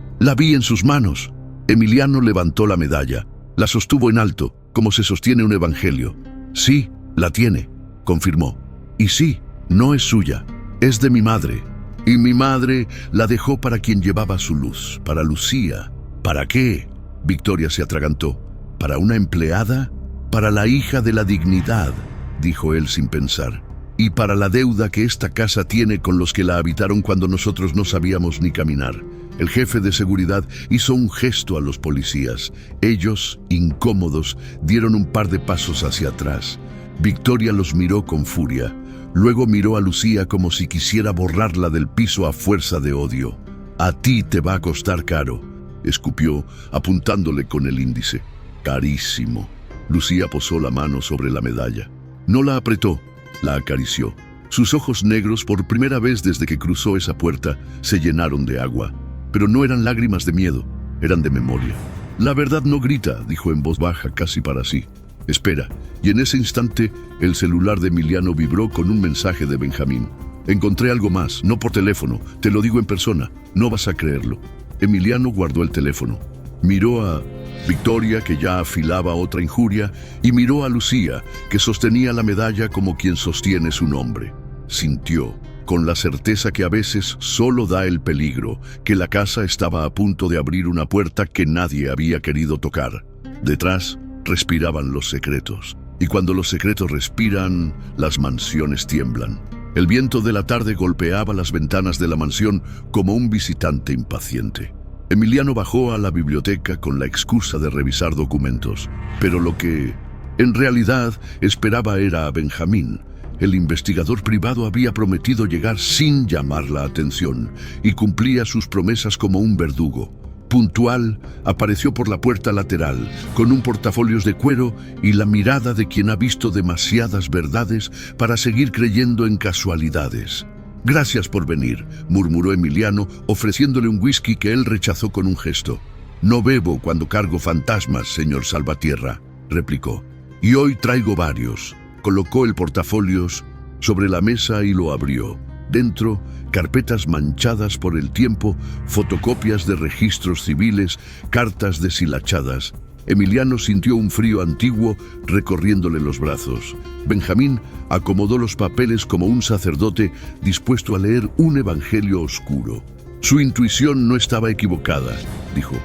en sus manos». Emiliano levantó la medalla. La sostuvo en alto, como se sostiene un evangelio. «Sí, la tiene», confirmó. «Y sí, no es suya, es de mi madre. Y mi madre la dejó para quien llevaba su luz, para Lucía». «¿Para qué?». Victoria se atragantó. «¿Para una empleada?». «Para la hija de la dignidad», dijo él sin pensar. «Y para la deuda que esta casa tiene con los que la habitaron cuando nosotros no sabíamos ni caminar». El jefe de seguridad hizo un gesto a los policías. Ellos, incómodos, dieron un par de pasos hacia atrás. Victoria los miró con furia. Luego miró a Lucía como si quisiera borrarla del piso a fuerza de odio. «A ti te va a costar caro», escupió, apuntándole con el índice. «Carísimo». Lucía posó la mano sobre la medalla. No la apretó, la acarició. Sus ojos negros, por primera vez desde que cruzó esa puerta, se llenaron de agua. Pero no eran lágrimas de miedo, eran de memoria. «La verdad no grita», dijo en voz baja, casi para sí. «Espera». Y en ese instante, el celular de Emiliano vibró con un mensaje de Benjamín. «Encontré algo más, no por teléfono, te lo digo en persona, no vas a creerlo». Emiliano guardó el teléfono. Miró a Victoria, que ya afilaba otra injuria, y miró a Lucía, que sostenía la medalla como quien sostiene su nombre. Sintió, con la certeza que a veces solo da el peligro, que la casa estaba a punto de abrir una puerta que nadie había querido tocar. Detrás respiraban los secretos, y cuando los secretos respiran, las mansiones tiemblan. El viento de la tarde golpeaba las ventanas de la mansión como un visitante impaciente. Emiliano bajó a la biblioteca con la excusa de revisar documentos, pero lo que en realidad esperaba era a Benjamín. El investigador privado había prometido llegar sin llamar la atención y cumplía sus promesas como un verdugo. Puntual, apareció por la puerta lateral, con un portafolios de cuero y la mirada de quien ha visto demasiadas verdades para seguir creyendo en casualidades. «Gracias por venir», murmuró Emiliano, ofreciéndole un whisky que él rechazó con un gesto. «No bebo cuando cargo fantasmas, señor Salvatierra», replicó. «Y hoy traigo varios». Colocó el portafolios sobre la mesa y lo abrió. Dentro, carpetas manchadas por el tiempo, fotocopias de registros civiles, cartas deshilachadas. Emiliano sintió un frío antiguo recorriéndole los brazos. Benjamín acomodó los papeles como un sacerdote dispuesto a leer un evangelio oscuro. Su intuición no estaba equivocada, dijo.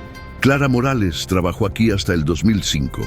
Clara Morales trabajó aquí hasta el 2005.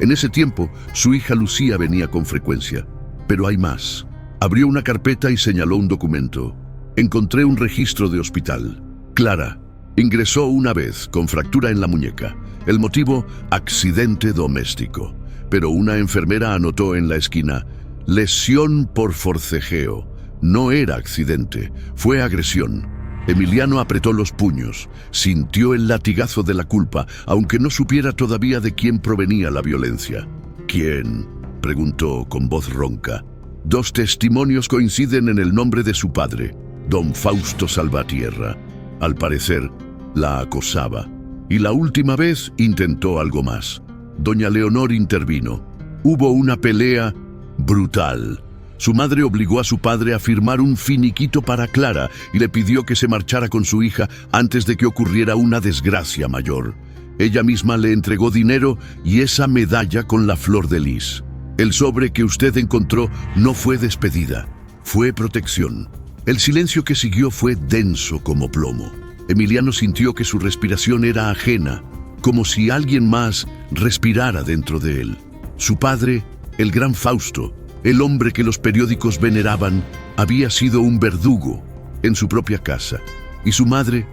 En ese tiempo, su hija Lucía venía con frecuencia. Pero hay más. Abrió una carpeta y señaló un documento. Encontré un registro de hospital. Clara ingresó una vez con fractura en la muñeca. El motivo, accidente doméstico. Pero una enfermera anotó en la esquina, lesión por forcejeo. No era accidente, fue agresión. Emiliano apretó los puños, sintió el latigazo de la culpa, aunque no supiera todavía de quién provenía la violencia. ¿Quién?, preguntó con voz ronca. 2 testimonios coinciden en el nombre de su padre, don Fausto Salvatierra. Al parecer, la acosaba. Y la última vez intentó algo más. Doña Leonor intervino. Hubo una pelea brutal. Su madre obligó a su padre a firmar un finiquito para Clara y le pidió que se marchara con su hija antes de que ocurriera una desgracia mayor. Ella misma le entregó dinero y esa medalla con la flor de lis. El sobre que usted encontró no fue despedida, fue protección. El silencio que siguió fue denso como plomo. Emiliano sintió que su respiración era ajena, como si alguien más respirara dentro de él. Su padre, el gran Fausto, el hombre que los periódicos veneraban, había sido un verdugo en su propia casa. Y su madre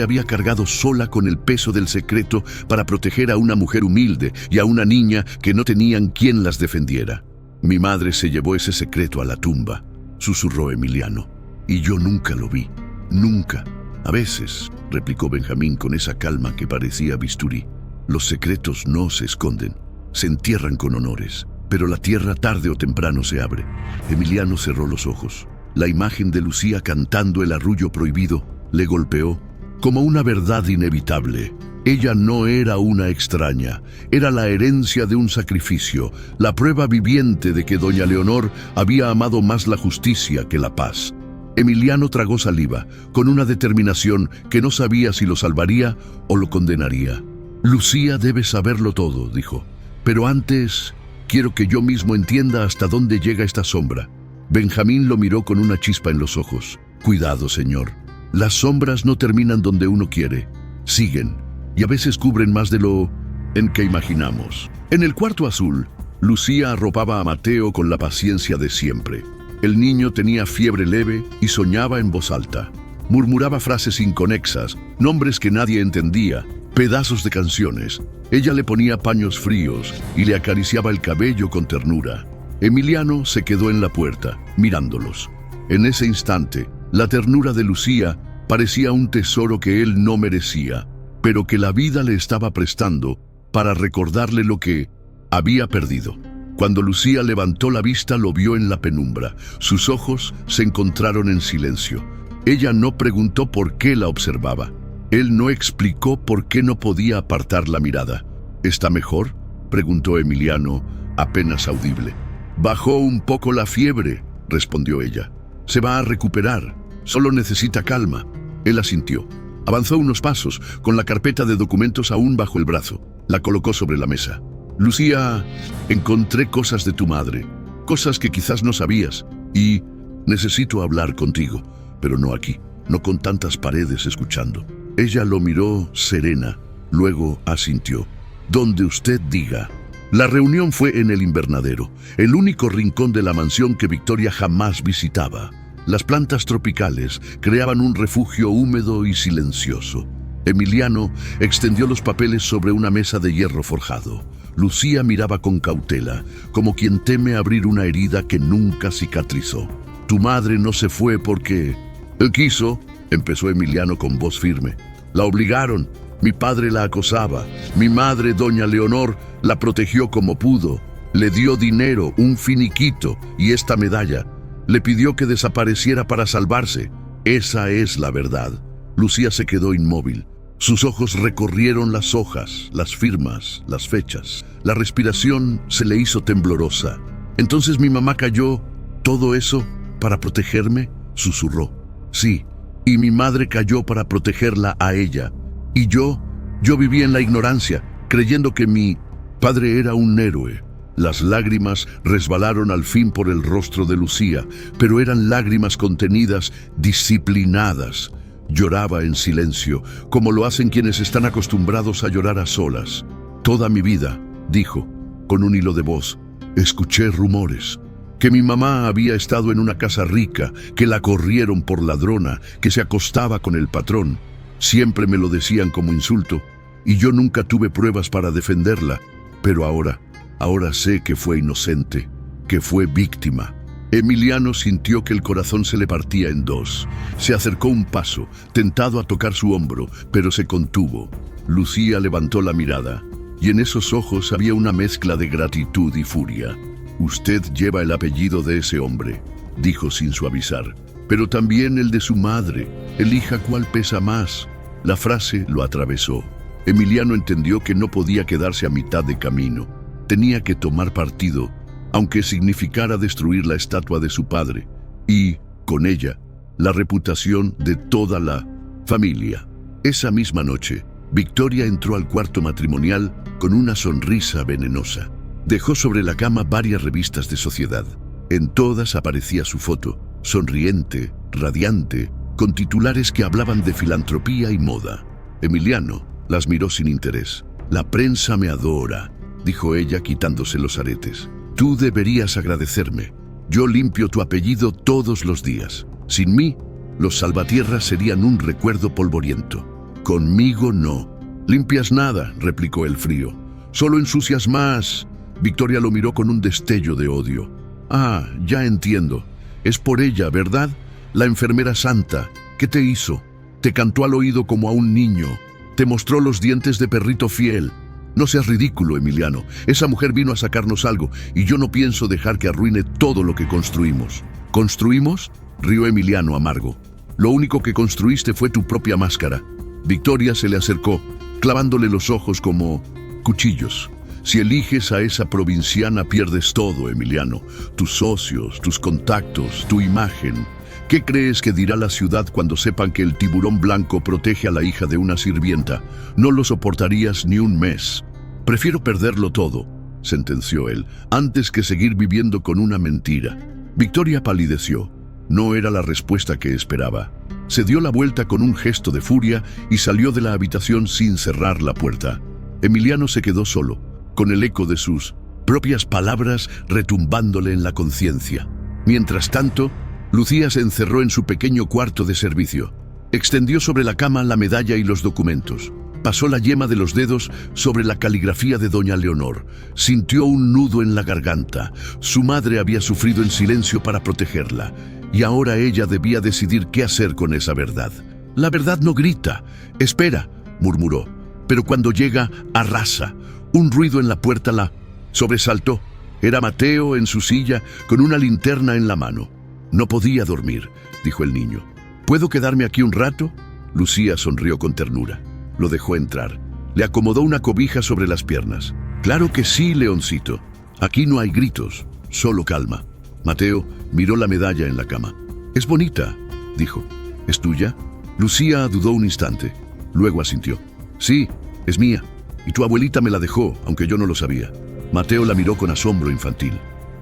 había cargado sola con el peso del secreto para proteger a una mujer humilde y a una niña que no tenían quien las defendiera. Mi madre se llevó ese secreto a la tumba, susurró Emiliano. Y yo nunca lo vi, nunca. A veces, replicó Benjamín con esa calma que parecía bisturí, los secretos no se esconden, se entierran con honores. Pero la tierra tarde o temprano se abre. Emiliano cerró los ojos. La imagen de Lucía cantando el arrullo prohibido le golpeó como una verdad inevitable. Ella no era una extraña, era la herencia de un sacrificio, la prueba viviente de que doña Leonor había amado más la justicia que la paz. Emiliano tragó saliva, con una determinación que no sabía si lo salvaría o lo condenaría. Lucía debe saberlo todo, dijo. Pero antes, quiero que yo mismo entienda hasta dónde llega esta sombra. Benjamín lo miró con una chispa en los ojos. Cuidado, señor. Las sombras no terminan donde uno quiere. Siguen, y a veces cubren más de lo en que imaginamos. En el cuarto azul, Lucía arropaba a Mateo con la paciencia de siempre. El niño tenía fiebre leve y soñaba en voz alta. Murmuraba frases inconexas, nombres que nadie entendía, pedazos de canciones. Ella le ponía paños fríos y le acariciaba el cabello con ternura. Emiliano se quedó en la puerta, mirándolos. En ese instante, la ternura de Lucía parecía un tesoro que él no merecía, pero que la vida le estaba prestando para recordarle lo que había perdido. Cuando Lucía levantó la vista, lo vio en la penumbra. Sus ojos se encontraron en silencio. Ella no preguntó por qué la observaba. Él no explicó por qué no podía apartar la mirada. ¿Está mejor?, preguntó Emiliano, apenas audible. Bajó un poco la fiebre, respondió ella. Se va a recuperar, solo necesita calma. Él asintió. Avanzó unos pasos, con la carpeta de documentos aún bajo el brazo. La colocó sobre la mesa. Lucía, encontré cosas de tu madre, cosas que quizás no sabías, y necesito hablar contigo, pero no aquí, no con tantas paredes escuchando. Ella lo miró serena, luego asintió. Donde usted diga. La reunión fue en el invernadero, el único rincón de la mansión que Victoria jamás visitaba. Las plantas tropicales creaban un refugio húmedo y silencioso. Emiliano extendió los papeles sobre una mesa de hierro forjado. Lucía miraba con cautela, como quien teme abrir una herida que nunca cicatrizó. Tu madre no se fue porque... Él quiso, empezó Emiliano con voz firme. La obligaron, mi padre la acosaba, mi madre, doña Leonor, la protegió como pudo, le dio dinero, un finiquito y esta medalla. Le pidió que desapareciera para salvarse. Esa es la verdad. Lucía se quedó inmóvil. Sus ojos recorrieron las hojas, las firmas, las fechas. La respiración se le hizo temblorosa. Entonces mi mamá cayó. ¿Todo eso para protegerme?, susurró. Sí, y mi madre cayó para protegerla a ella. Y yo viví en la ignorancia, creyendo que mi padre era un héroe. Las lágrimas resbalaron al fin por el rostro de Lucía, pero eran lágrimas contenidas, disciplinadas. Lloraba en silencio, como lo hacen quienes están acostumbrados a llorar a solas. Toda mi vida, dijo, con un hilo de voz, escuché rumores. Que mi mamá había estado en una casa rica, que la corrieron por ladrona, que se acostaba con el patrón. Siempre me lo decían como insulto, y yo nunca tuve pruebas para defenderla. Pero ahora sé que fue inocente, que fue víctima. Emiliano sintió que el corazón se le partía en dos. Se acercó un paso, tentado a tocar su hombro, pero se contuvo. Lucía levantó la mirada, y en esos ojos había una mezcla de gratitud y furia. Usted lleva el apellido de ese hombre, dijo sin suavizar, pero también el de su madre. Elija cuál pesa más. La frase lo atravesó. Emiliano entendió que no podía quedarse a mitad de camino. Tenía que tomar partido, aunque significara destruir la estatua de su padre y, con ella, la reputación de toda la familia. Esa misma noche, Victoria entró al cuarto matrimonial con una sonrisa venenosa. Dejó sobre la cama varias revistas de sociedad. En todas aparecía su foto, sonriente, radiante, con titulares que hablaban de filantropía y moda. Emiliano las miró sin interés. La prensa me adora, dijo ella quitándose los aretes. Tú deberías agradecerme. Yo limpio tu apellido todos los días. Sin mí, los salvatierras serían un recuerdo polvoriento. Conmigo no. Limpias nada, replicó el frío. Solo ensucias más. Victoria lo miró con un destello de odio. Ah, ya entiendo. Es por ella, ¿verdad? La enfermera santa. ¿Qué te hizo? Te cantó al oído como a un niño. Te mostró los dientes de perrito fiel. No seas ridículo, Emiliano. Esa mujer vino a sacarnos algo y yo no pienso dejar que arruine todo lo que construimos. ¿Construimos?, rió Emiliano amargo. Lo único que construiste fue tu propia máscara. Victoria se le acercó, clavándole los ojos como cuchillos. Si eliges a esa provinciana pierdes todo, Emiliano. Tus socios, tus contactos, tu imagen. ¿Qué crees que dirá la ciudad cuando sepan que el tiburón blanco protege a la hija de una sirvienta? No lo soportarías ni un mes. Prefiero perderlo todo, sentenció él, antes que seguir viviendo con una mentira. Victoria palideció. No era la respuesta que esperaba. Se dio la vuelta con un gesto de furia y salió de la habitación sin cerrar la puerta. Emiliano se quedó solo, con el eco de sus propias palabras retumbándole en la conciencia. Mientras tanto, Lucía se encerró en su pequeño cuarto de servicio. Extendió sobre la cama la medalla y los documentos. Pasó la yema de los dedos sobre la caligrafía de doña Leonor. Sintió un nudo en la garganta. Su madre había sufrido en silencio para protegerla, y ahora ella debía decidir qué hacer con esa verdad. La verdad no grita. Espera, murmuró, pero cuando llega, arrasa. Un ruido en la puerta la sobresaltó. Era Mateo en su silla, con una linterna en la mano. No podía dormir, dijo el niño. ¿Puedo quedarme aquí un rato? Lucía sonrió con ternura. Lo dejó entrar. Le acomodó una cobija sobre las piernas. Claro que sí, leoncito. Aquí no hay gritos, solo calma. Mateo miró la medalla en la cama. Es bonita, dijo. ¿Es tuya? Lucía dudó un instante. Luego asintió. Sí, es mía. Y tu abuelita me la dejó, aunque yo no lo sabía. Mateo la miró con asombro infantil.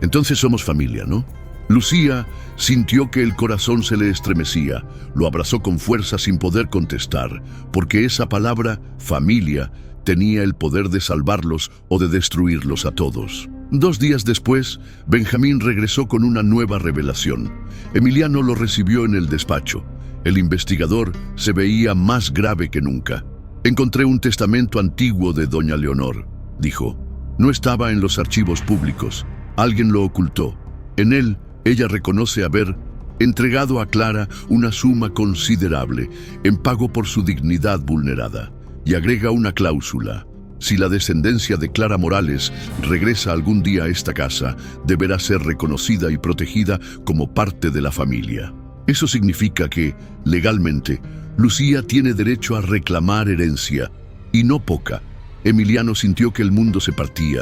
Entonces somos familia, ¿no? Lucía sintió que el corazón se le estremecía. Lo abrazó con fuerza sin poder contestar, porque esa palabra, familia, tenía el poder de salvarlos o de destruirlos a todos. 2 días después, Benjamín regresó con una nueva revelación. Emiliano lo recibió en el despacho. El investigador se veía más grave que nunca. Encontré un testamento antiguo de doña Leonor, dijo. No estaba en los archivos públicos. Alguien lo ocultó. En él, ella reconoce haber entregado a Clara una suma considerable en pago por su dignidad vulnerada. Y agrega una cláusula. Si la descendencia de Clara Morales regresa algún día a esta casa, deberá ser reconocida y protegida como parte de la familia. Eso significa que, legalmente, Lucía tiene derecho a reclamar herencia, y no poca. Emiliano sintió que el mundo se partía.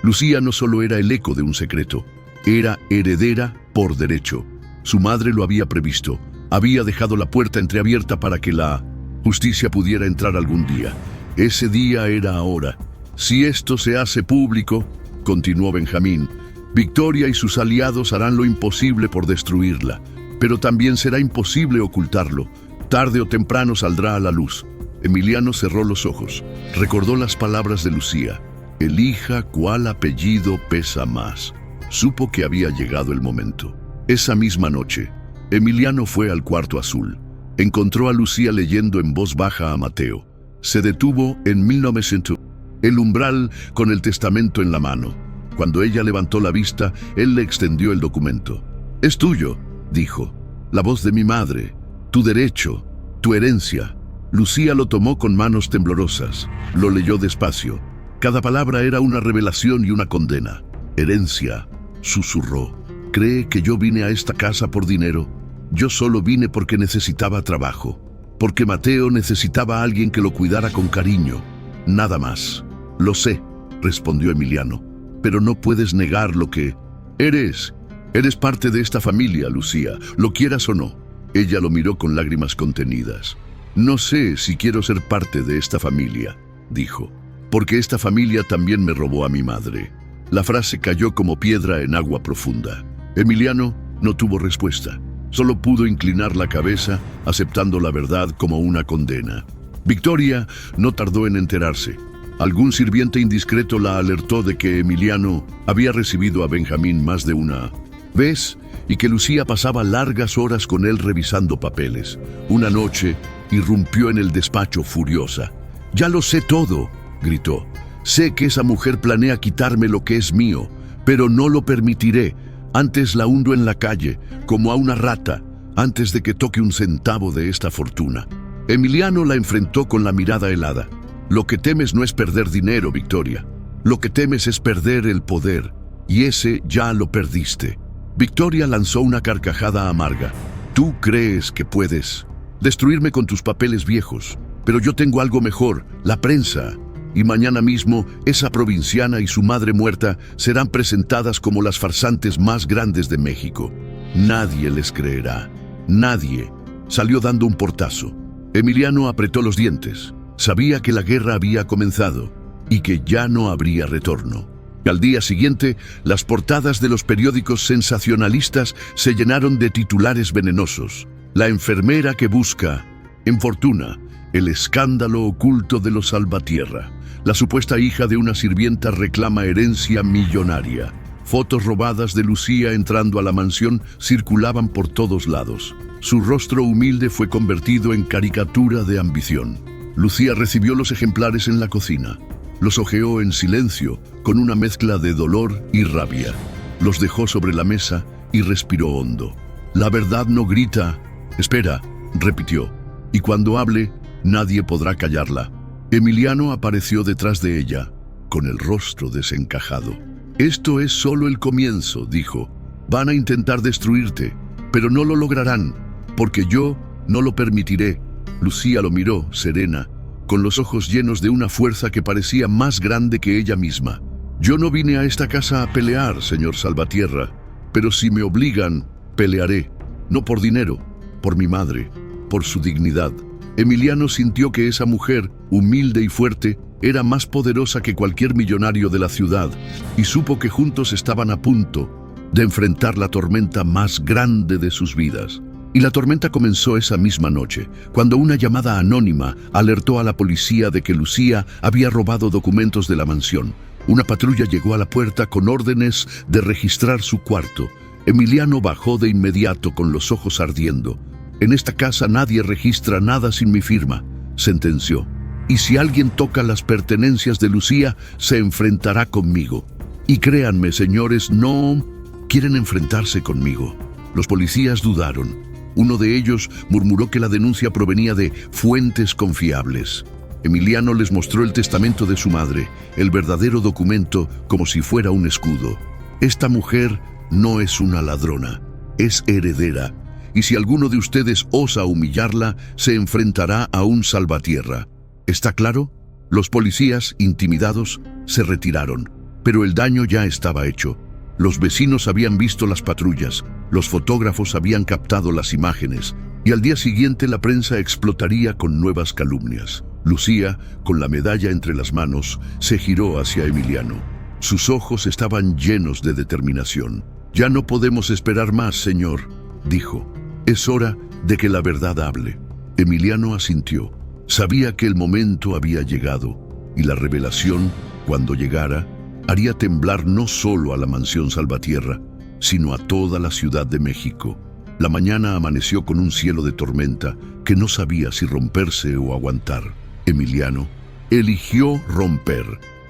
Lucía no solo era el eco de un secreto, era heredera por derecho. Su madre lo había previsto, había dejado la puerta entreabierta para que la justicia pudiera entrar algún día. Ese día era ahora. Si esto se hace público, continuó Benjamín, Victoria y sus aliados harán lo imposible por destruirla, pero también será imposible ocultarlo. Tarde o temprano saldrá a la luz. Emiliano cerró los ojos. Recordó las palabras de Lucía. Elija cuál apellido pesa más. Supo que había llegado el momento. Esa misma noche, Emiliano fue al cuarto azul. Encontró a Lucía leyendo en voz baja a Mateo. Se detuvo en 1900, el umbral con el testamento en la mano. Cuando ella levantó la vista, él le extendió el documento. «Es tuyo», dijo. «La voz de mi madre, tu derecho, tu herencia». Lucía lo tomó con manos temblorosas. Lo leyó despacio. Cada palabra era una revelación y una condena. «Herencia», susurró. «¿Cree que yo vine a esta casa por dinero? Yo solo vine porque necesitaba trabajo. Porque Mateo necesitaba a alguien que lo cuidara con cariño. Nada más». «Lo sé», respondió Emiliano, «pero no puedes negar lo que eres. Eres parte de esta familia, Lucía, lo quieras o no». Ella lo miró con lágrimas contenidas. «No sé si quiero ser parte de esta familia», dijo, «porque esta familia también me robó a mi madre». La frase cayó como piedra en agua profunda. Emiliano no tuvo respuesta. Solo pudo inclinar la cabeza, aceptando la verdad como una condena. Victoria no tardó en enterarse. Algún sirviente indiscreto la alertó de que Emiliano había recibido a Benjamín más de una vez y que Lucía pasaba largas horas con él revisando papeles. Una noche irrumpió en el despacho furiosa. «Ya lo sé todo», gritó. «Sé que esa mujer planea quitarme lo que es mío, pero no lo permitiré. Antes la hundo en la calle, como a una rata, antes de que toque un centavo de esta fortuna». Emiliano la enfrentó con la mirada helada. «Lo que temes no es perder dinero, Victoria. Lo que temes es perder el poder, y ese ya lo perdiste». Victoria lanzó una carcajada amarga. «Tú crees que puedes destruirme con tus papeles viejos, pero yo tengo algo mejor, la prensa. Y mañana mismo esa provinciana y su madre muerta serán presentadas como las farsantes más grandes de México. Nadie les creerá. Nadie». Salió dando un portazo. Emiliano apretó los dientes. Sabía que la guerra había comenzado y que ya no habría retorno. Al día siguiente, las portadas de los periódicos sensacionalistas se llenaron de titulares venenosos. «La enfermera que busca en fortuna», «El escándalo oculto de los Salvatierra», «La supuesta hija de una sirvienta reclama herencia millonaria». Fotos robadas de Lucía entrando a la mansión circulaban por todos lados. Su rostro humilde fue convertido en caricatura de ambición. Lucía recibió los ejemplares en la cocina. Los hojeó en silencio, con una mezcla de dolor y rabia. Los dejó sobre la mesa y respiró hondo. «La verdad no grita». «Espera», repitió, «y cuando hable, nadie podrá callarla». Emiliano apareció detrás de ella, con el rostro desencajado. «Esto es solo el comienzo», dijo. «Van a intentar destruirte, pero no lo lograrán, porque yo no lo permitiré». Lucía lo miró, serena, con los ojos llenos de una fuerza que parecía más grande que ella misma. «Yo no vine a esta casa a pelear, señor Salvatierra, pero si me obligan, pelearé. No por dinero, por mi madre, por su dignidad». Emiliano sintió que esa mujer, humilde y fuerte, era más poderosa que cualquier millonario de la ciudad, y supo que juntos estaban a punto de enfrentar la tormenta más grande de sus vidas. Y la tormenta comenzó esa misma noche, cuando una llamada anónima alertó a la policía de que Lucía había robado documentos de la mansión. Una patrulla llegó a la puerta con órdenes de registrar su cuarto. Emiliano bajó de inmediato con los ojos ardiendo. «En esta casa nadie registra nada sin mi firma», sentenció. Y si alguien toca las pertenencias de Lucía, se enfrentará conmigo. Y créanme, señores, no quieren enfrentarse conmigo. Los policías dudaron. Uno de ellos murmuró que la denuncia provenía de fuentes confiables. Emiliano les mostró el testamento de su madre, el verdadero documento, como si fuera un escudo. Esta mujer no es una ladrona, es heredera, y si alguno de ustedes osa humillarla, se enfrentará a un salvatierra. ¿Está claro? Los policías, intimidados, se retiraron, pero el daño ya estaba hecho. Los vecinos habían visto las patrullas, los fotógrafos habían captado las imágenes, y al día siguiente la prensa explotaría con nuevas calumnias. Lucía, con la medalla entre las manos, se giró hacia Emiliano. Sus ojos estaban llenos de determinación. «Ya no podemos esperar más, señor», dijo. «Es hora de que la verdad hable». Emiliano asintió. Sabía que el momento había llegado, y la revelación, cuando llegara, haría temblar no solo a la mansión Salvatierra, sino a toda la Ciudad de México. La mañana amaneció con un cielo de tormenta que no sabía si romperse o aguantar. Emiliano eligió romper.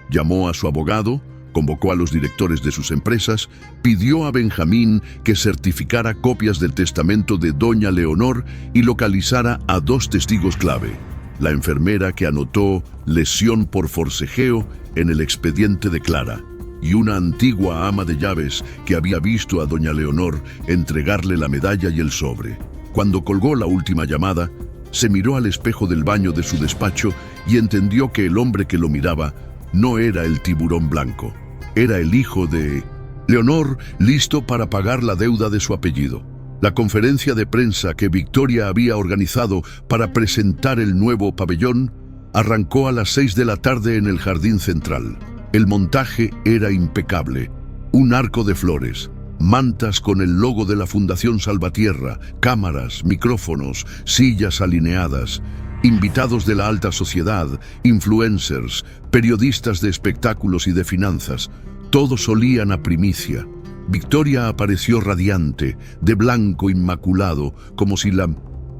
Llamó a su abogado, convocó a los directores de sus empresas, pidió a Benjamín que certificara copias del testamento de doña Leonor y localizara a 2 testigos clave: la enfermera que anotó lesión por forcejeo en el expediente de Clara, y una antigua ama de llaves que había visto a doña Leonor entregarle la medalla y el sobre. Cuando colgó la última llamada, se miró al espejo del baño de su despacho y entendió que el hombre que lo miraba no era el tiburón blanco. Era el hijo de Leonor, listo para pagar la deuda de su apellido. La conferencia de prensa que Victoria había organizado para presentar el nuevo pabellón arrancó a las 6 de la tarde en el jardín central. El montaje era impecable. Un arco de flores, mantas con el logo de la Fundación Salvatierra, cámaras, micrófonos, sillas alineadas, invitados de la alta sociedad, influencers, periodistas de espectáculos y de finanzas. Todos olían a primicia. Victoria apareció radiante, de blanco inmaculado, como si la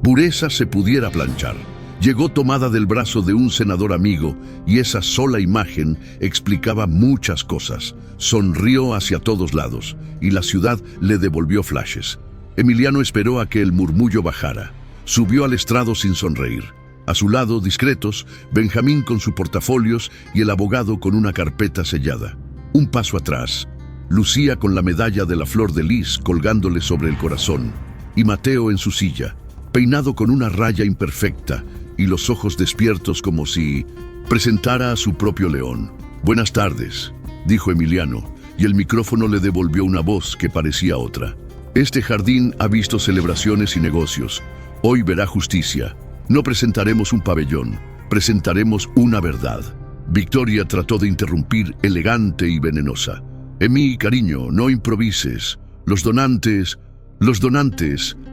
pureza se pudiera planchar. Llegó tomada del brazo de un senador amigo, y esa sola imagen explicaba muchas cosas. Sonrió hacia todos lados, y la ciudad le devolvió flashes. Emiliano esperó a que el murmullo bajara. Subió al estrado sin sonreír. A su lado, discretos, Benjamín con sus portafolios y el abogado con una carpeta sellada. Un paso atrás, Lucía con la medalla de la flor de lis colgándole sobre el corazón, y Mateo en su silla, peinado con una raya imperfecta y los ojos despiertos como si presentara a su propio león. «Buenas tardes», dijo Emiliano, y el micrófono le devolvió una voz que parecía otra. «Este jardín ha visto celebraciones y negocios. Hoy verá justicia. No presentaremos un pabellón, presentaremos una verdad». Victoria trató de interrumpir, elegante y venenosa. «Emi, cariño, no improvises. Los donantes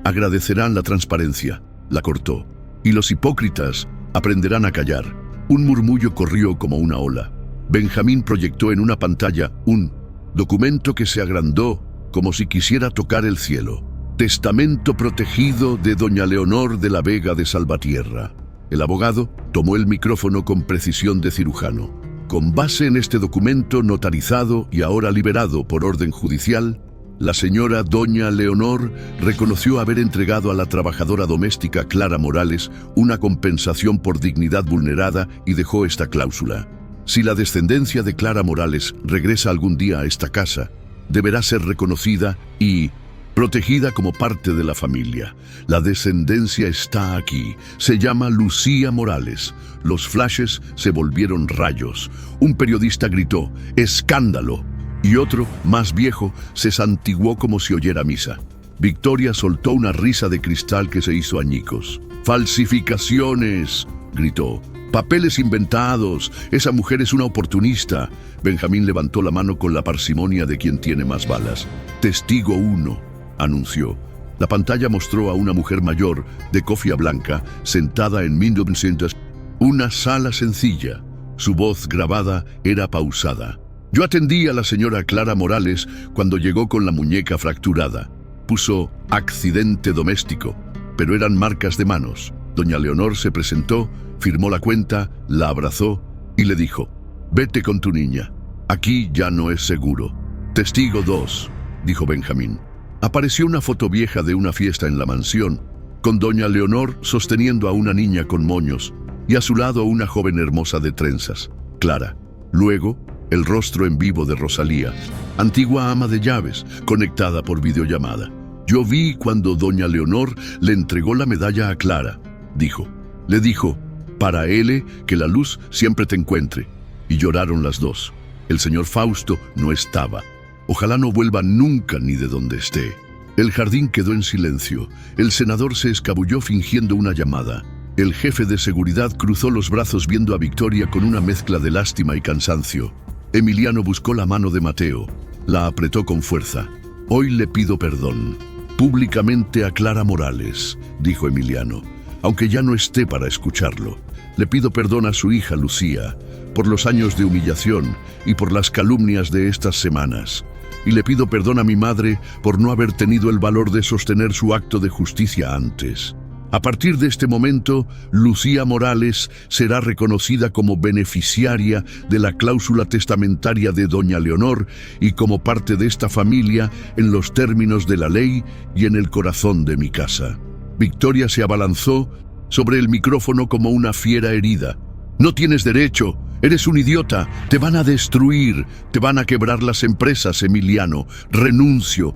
agradecerán la transparencia», la cortó. «Y los hipócritas aprenderán a callar». Un murmullo corrió como una ola. Benjamín proyectó en una pantalla un documento que se agrandó como si quisiera tocar el cielo. «Testamento protegido de doña Leonor de la Vega de Salvatierra». El abogado tomó el micrófono con precisión de cirujano. «Con base en este documento notarizado y ahora liberado por orden judicial, la señora doña Leonor reconoció haber entregado a la trabajadora doméstica Clara Morales una compensación por dignidad vulnerada y dejó esta cláusula: si la descendencia de Clara Morales regresa algún día a esta casa, deberá ser reconocida y protegida como parte de la familia. La descendencia está aquí. Se llama Lucía Morales». Los flashes se volvieron rayos. Un periodista gritó: «¡Escándalo!», y otro, más viejo, se santiguó como si oyera misa. Victoria soltó una risa de cristal que se hizo añicos. «¡Falsificaciones!», gritó. «Papeles inventados. Esa mujer es una oportunista». Benjamín levantó la mano con la parsimonia de quien tiene más balas. «Testigo 1», anunció. La pantalla mostró a una mujer mayor, de cofia blanca, sentada en 1900. Una sala sencilla. Su voz grabada era pausada. «Yo atendí a la señora Clara Morales cuando llegó con la muñeca fracturada». Puso «accidente doméstico», pero eran marcas de manos. Doña Leonor se presentó, firmó la cuenta, la abrazó y le dijo: «Vete con tu niña. Aquí ya no es seguro». «Testigo 2», dijo Benjamín. Apareció una foto vieja de una fiesta en la mansión, con doña Leonor sosteniendo a una niña con moños y a su lado una joven hermosa de trenzas, Clara. Luego, el rostro en vivo de Rosalía, antigua ama de llaves, conectada por videollamada. «Yo vi cuando doña Leonor le entregó la medalla a Clara», dijo. Le dijo: «Para él, que la luz siempre te encuentre». Y lloraron las dos. El señor Fausto no estaba. Ojalá no vuelva nunca ni de donde esté. El jardín quedó en silencio. El senador se escabulló fingiendo una llamada. El jefe de seguridad cruzó los brazos viendo a Victoria con una mezcla de lástima y cansancio. Emiliano buscó la mano de Mateo. La apretó con fuerza. «Hoy le pido perdón. Públicamente a Clara Morales», dijo Emiliano, aunque ya no esté para escucharlo. «Le pido perdón a su hija Lucía por los años de humillación y por las calumnias de estas semanas. Y le pido perdón a mi madre por no haber tenido el valor de sostener su acto de justicia antes. A partir de este momento, Lucía Morales será reconocida como beneficiaria de la cláusula testamentaria de doña Leonor y como parte de esta familia en los términos de la ley y en el corazón de mi casa». Victoria se abalanzó sobre el micrófono como una fiera herida. «No tienes derecho. Eres un idiota. Te van a destruir. Te van a quebrar las empresas, Emiliano. Renuncio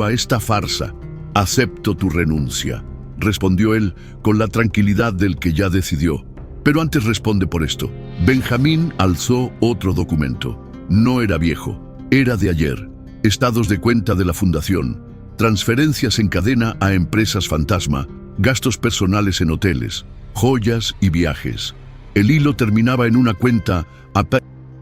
a esta farsa». «Acepto tu renuncia», respondió él con la tranquilidad del que ya decidió. «Pero antes responde por esto». Benjamín alzó otro documento. No era viejo, era de ayer. Estados de cuenta de la fundación, transferencias en cadena a empresas fantasma, gastos personales en hoteles, joyas y viajes. El hilo terminaba en una cuenta a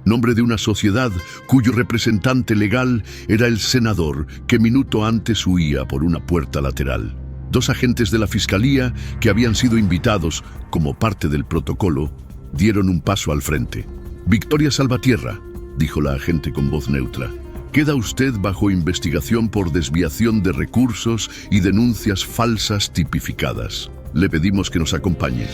nombre de una sociedad cuyo representante legal era el senador que minuto antes huía por una puerta lateral. Dos agentes de la fiscalía, que habían sido invitados como parte del protocolo, dieron un paso al frente. «Victoria Salvatierra», dijo la agente con voz neutra, «queda usted bajo investigación por desviación de recursos y denuncias falsas tipificadas. Le pedimos que nos acompañe».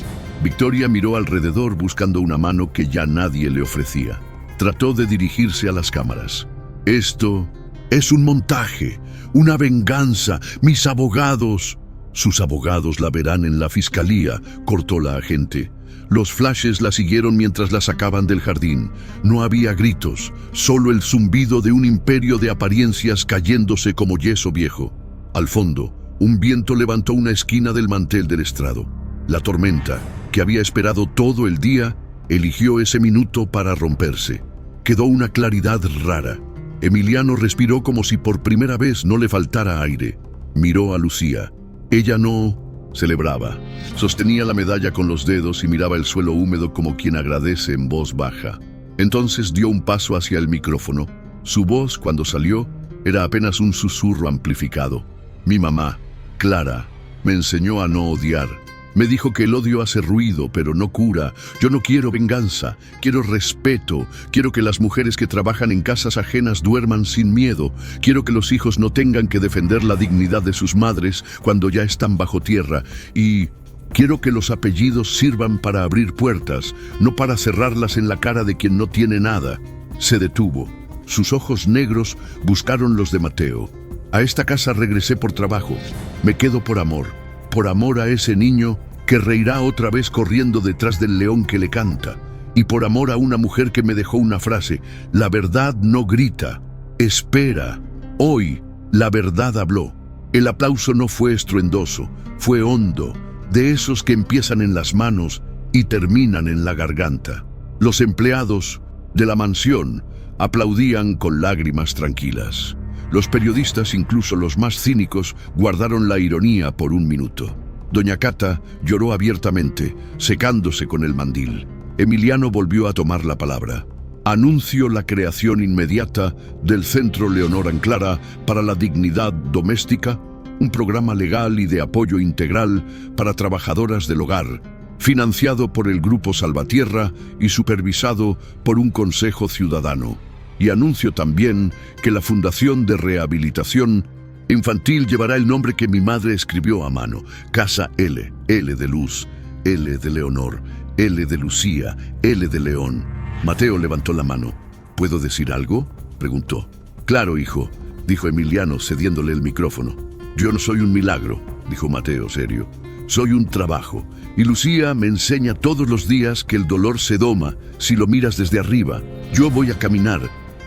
Victoria miró alrededor buscando una mano que ya nadie le ofrecía. Trató de dirigirse a las cámaras. «Esto es un montaje, una venganza. Mis abogados». «Sus abogados la verán en la fiscalía», cortó la agente. Los flashes la siguieron mientras la sacaban del jardín. No había gritos, solo el zumbido de un imperio de apariencias cayéndose como yeso viejo. Al fondo, un viento levantó una esquina del mantel del estrado. La tormenta, que había esperado todo el día, eligió ese minuto para romperse. Quedó una claridad rara. Emiliano respiró como si por primera vez no le faltara aire. Miró a Lucía. Ella no celebraba. Sostenía la medalla con los dedos y miraba el suelo húmedo como quien agradece en voz baja. Entonces dio un paso hacia el micrófono. Su voz, cuando salió, era apenas un susurro amplificado. «Mi mamá, Clara, me enseñó a no odiar. Me dijo que el odio hace ruido, pero no cura. Yo no quiero venganza, quiero respeto. Quiero que las mujeres que trabajan en casas ajenas duerman sin miedo. Quiero que los hijos no tengan que defender la dignidad de sus madres cuando ya están bajo tierra. Y quiero que los apellidos sirvan para abrir puertas, no para cerrarlas en la cara de quien no tiene nada». Se detuvo. Sus ojos negros buscaron los de Mateo. «A esta casa regresé por trabajo. Me quedo por amor a ese niño que reirá otra vez corriendo detrás del león que le canta, y por amor a una mujer que me dejó una frase: la verdad no grita, espera. Hoy la verdad habló». El aplauso no fue estruendoso, fue hondo, de esos que empiezan en las manos y terminan en la garganta. Los empleados de la mansión aplaudían con lágrimas tranquilas. Los periodistas, incluso los más cínicos, guardaron la ironía por un minuto. Doña Cata lloró abiertamente, secándose con el mandil. Emiliano volvió a tomar la palabra. «Anuncio la creación inmediata del Centro Leonor Anclara para la Dignidad Doméstica, un programa legal y de apoyo integral para trabajadoras del hogar, financiado por el Grupo Salvatierra y supervisado por un Consejo Ciudadano. Y anuncio también que la Fundación de Rehabilitación Infantil llevará el nombre que mi madre escribió a mano. Casa L, L de Luz, L de Leonor, L de Lucía, L de León. Mateo levantó la mano. ¿Puedo decir algo?, preguntó. Claro, hijo, dijo Emiliano cediéndole el micrófono. Yo no soy un milagro, dijo Mateo serio. Soy un trabajo. Y Lucía me enseña todos los días que el dolor se doma si lo miras desde arriba. Yo voy a caminar.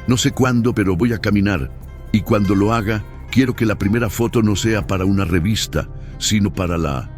No sé cuándo, pero voy a caminar. Y cuando lo haga, quiero que la primera foto no sea para una revista, sino para la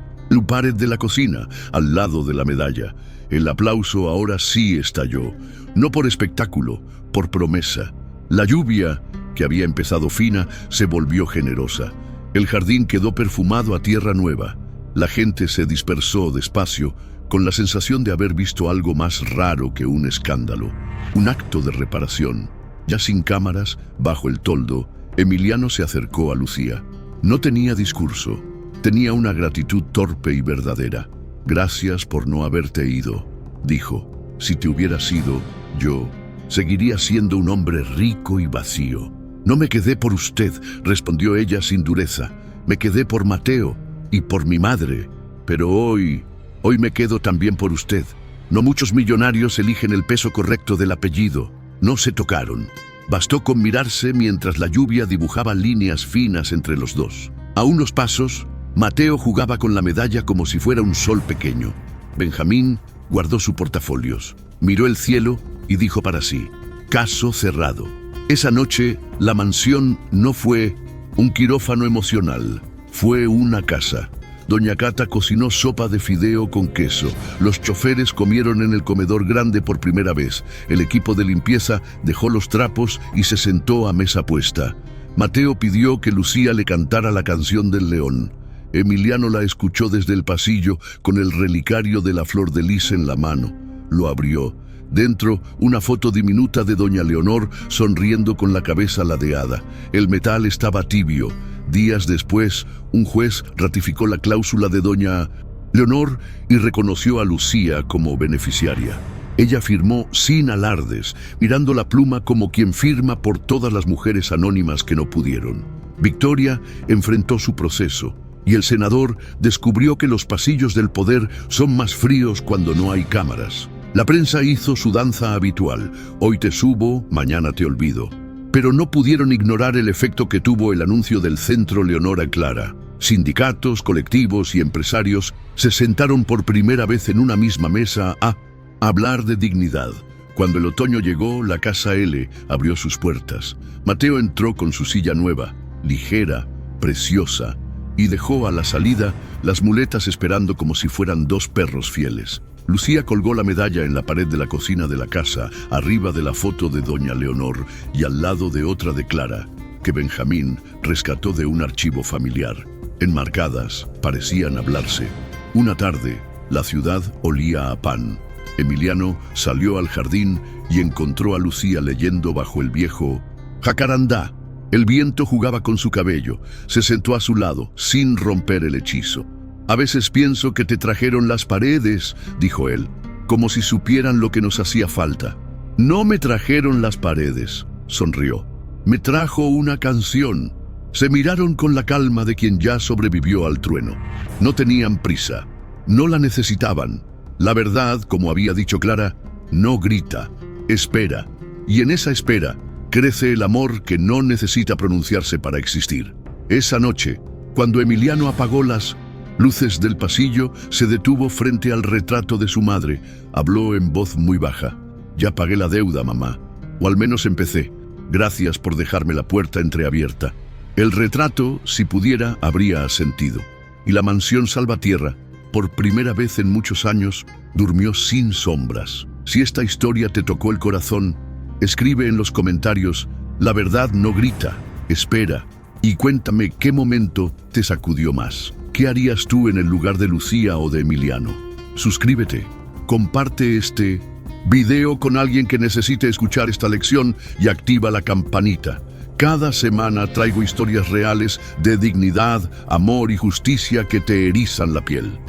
pared de la cocina, al lado de la medalla. El aplauso ahora sí estalló. No por espectáculo, por promesa. La lluvia, que había empezado fina, se volvió generosa. El jardín quedó perfumado a tierra nueva. La gente se dispersó despacio, con la sensación de haber visto algo más raro que un escándalo. Un acto de reparación. Ya sin cámaras, bajo el toldo, Emiliano se acercó a Lucía. No tenía discurso. Tenía una gratitud torpe y verdadera. Gracias por no haberte ido, dijo. Si te hubieras ido, yo seguiría siendo un hombre rico y vacío. No me quedé por usted, respondió ella sin dureza. Me quedé por Mateo y por mi madre. Pero hoy me quedo también por usted. No muchos millonarios eligen el peso correcto del apellido. No se tocaron. Bastó con mirarse mientras la lluvia dibujaba líneas finas entre los dos. A unos pasos, Mateo jugaba con la medalla como si fuera un sol pequeño. Benjamín guardó su portafolios, miró el cielo y dijo para sí: caso cerrado. Esa noche, la mansión no fue un quirófano emocional, fue una casa. Doña Cata cocinó sopa de fideo con queso. Los choferes comieron en el comedor grande por primera vez. El equipo de limpieza dejó los trapos y se sentó a mesa puesta. Mateo pidió que Lucía le cantara la canción del león. Emiliano la escuchó desde el pasillo con el relicario de la flor de lis en la mano. Lo abrió. Dentro, una foto diminuta de doña Leonor sonriendo con la cabeza ladeada. El metal estaba tibio. Días después, un juez ratificó la cláusula de doña Leonor y reconoció a Lucía como beneficiaria. Ella firmó sin alardes, mirando la pluma como quien firma por todas las mujeres anónimas que no pudieron. Victoria enfrentó su proceso, y el senador descubrió que los pasillos del poder son más fríos cuando no hay cámaras. La prensa hizo su danza habitual: hoy te subo, mañana te olvido. Pero no pudieron ignorar el efecto que tuvo el anuncio del Centro Leonora Clara. Sindicatos, colectivos y empresarios se sentaron por primera vez en una misma mesa a hablar de dignidad. Cuando el otoño llegó, la Casa L abrió sus puertas. Mateo entró con su silla nueva, ligera, preciosa, y dejó a la salida las muletas esperando como si fueran dos perros fieles. Lucía colgó la medalla en la pared de la cocina de la casa, arriba de la foto de doña Leonor y al lado de otra de Clara, que Benjamín rescató de un archivo familiar. Enmarcadas, parecían hablarse. Una tarde, la ciudad olía a pan. Emiliano salió al jardín y encontró a Lucía leyendo bajo el viejo jacarandá. El viento jugaba con su cabello. Se sentó a su lado, sin romper el hechizo. A veces pienso que te trajeron las paredes, dijo él, como si supieran lo que nos hacía falta. No me trajeron las paredes, sonrió. Me trajo una canción. Se miraron con la calma de quien ya sobrevivió al trueno. No tenían prisa. No la necesitaban. La verdad, como había dicho Clara, no grita, espera. Y en esa espera crece el amor que no necesita pronunciarse para existir. Esa noche, cuando Emiliano apagó las luces del pasillo, se detuvo frente al retrato de su madre. Habló en voz muy baja. Ya pagué la deuda, mamá. O al menos empecé. Gracias por dejarme la puerta entreabierta. El retrato, si pudiera, habría asentido. Y la mansión Salvatierra, por primera vez en muchos años, durmió sin sombras. Si esta historia te tocó el corazón, escribe en los comentarios: la verdad no grita, espera. Y cuéntame qué momento te sacudió más. ¿Qué harías tú en el lugar de Lucía o de Emiliano? Suscríbete, comparte este video con alguien que necesite escuchar esta lección y activa la campanita. Cada semana traigo historias reales de dignidad, amor y justicia que te erizan la piel.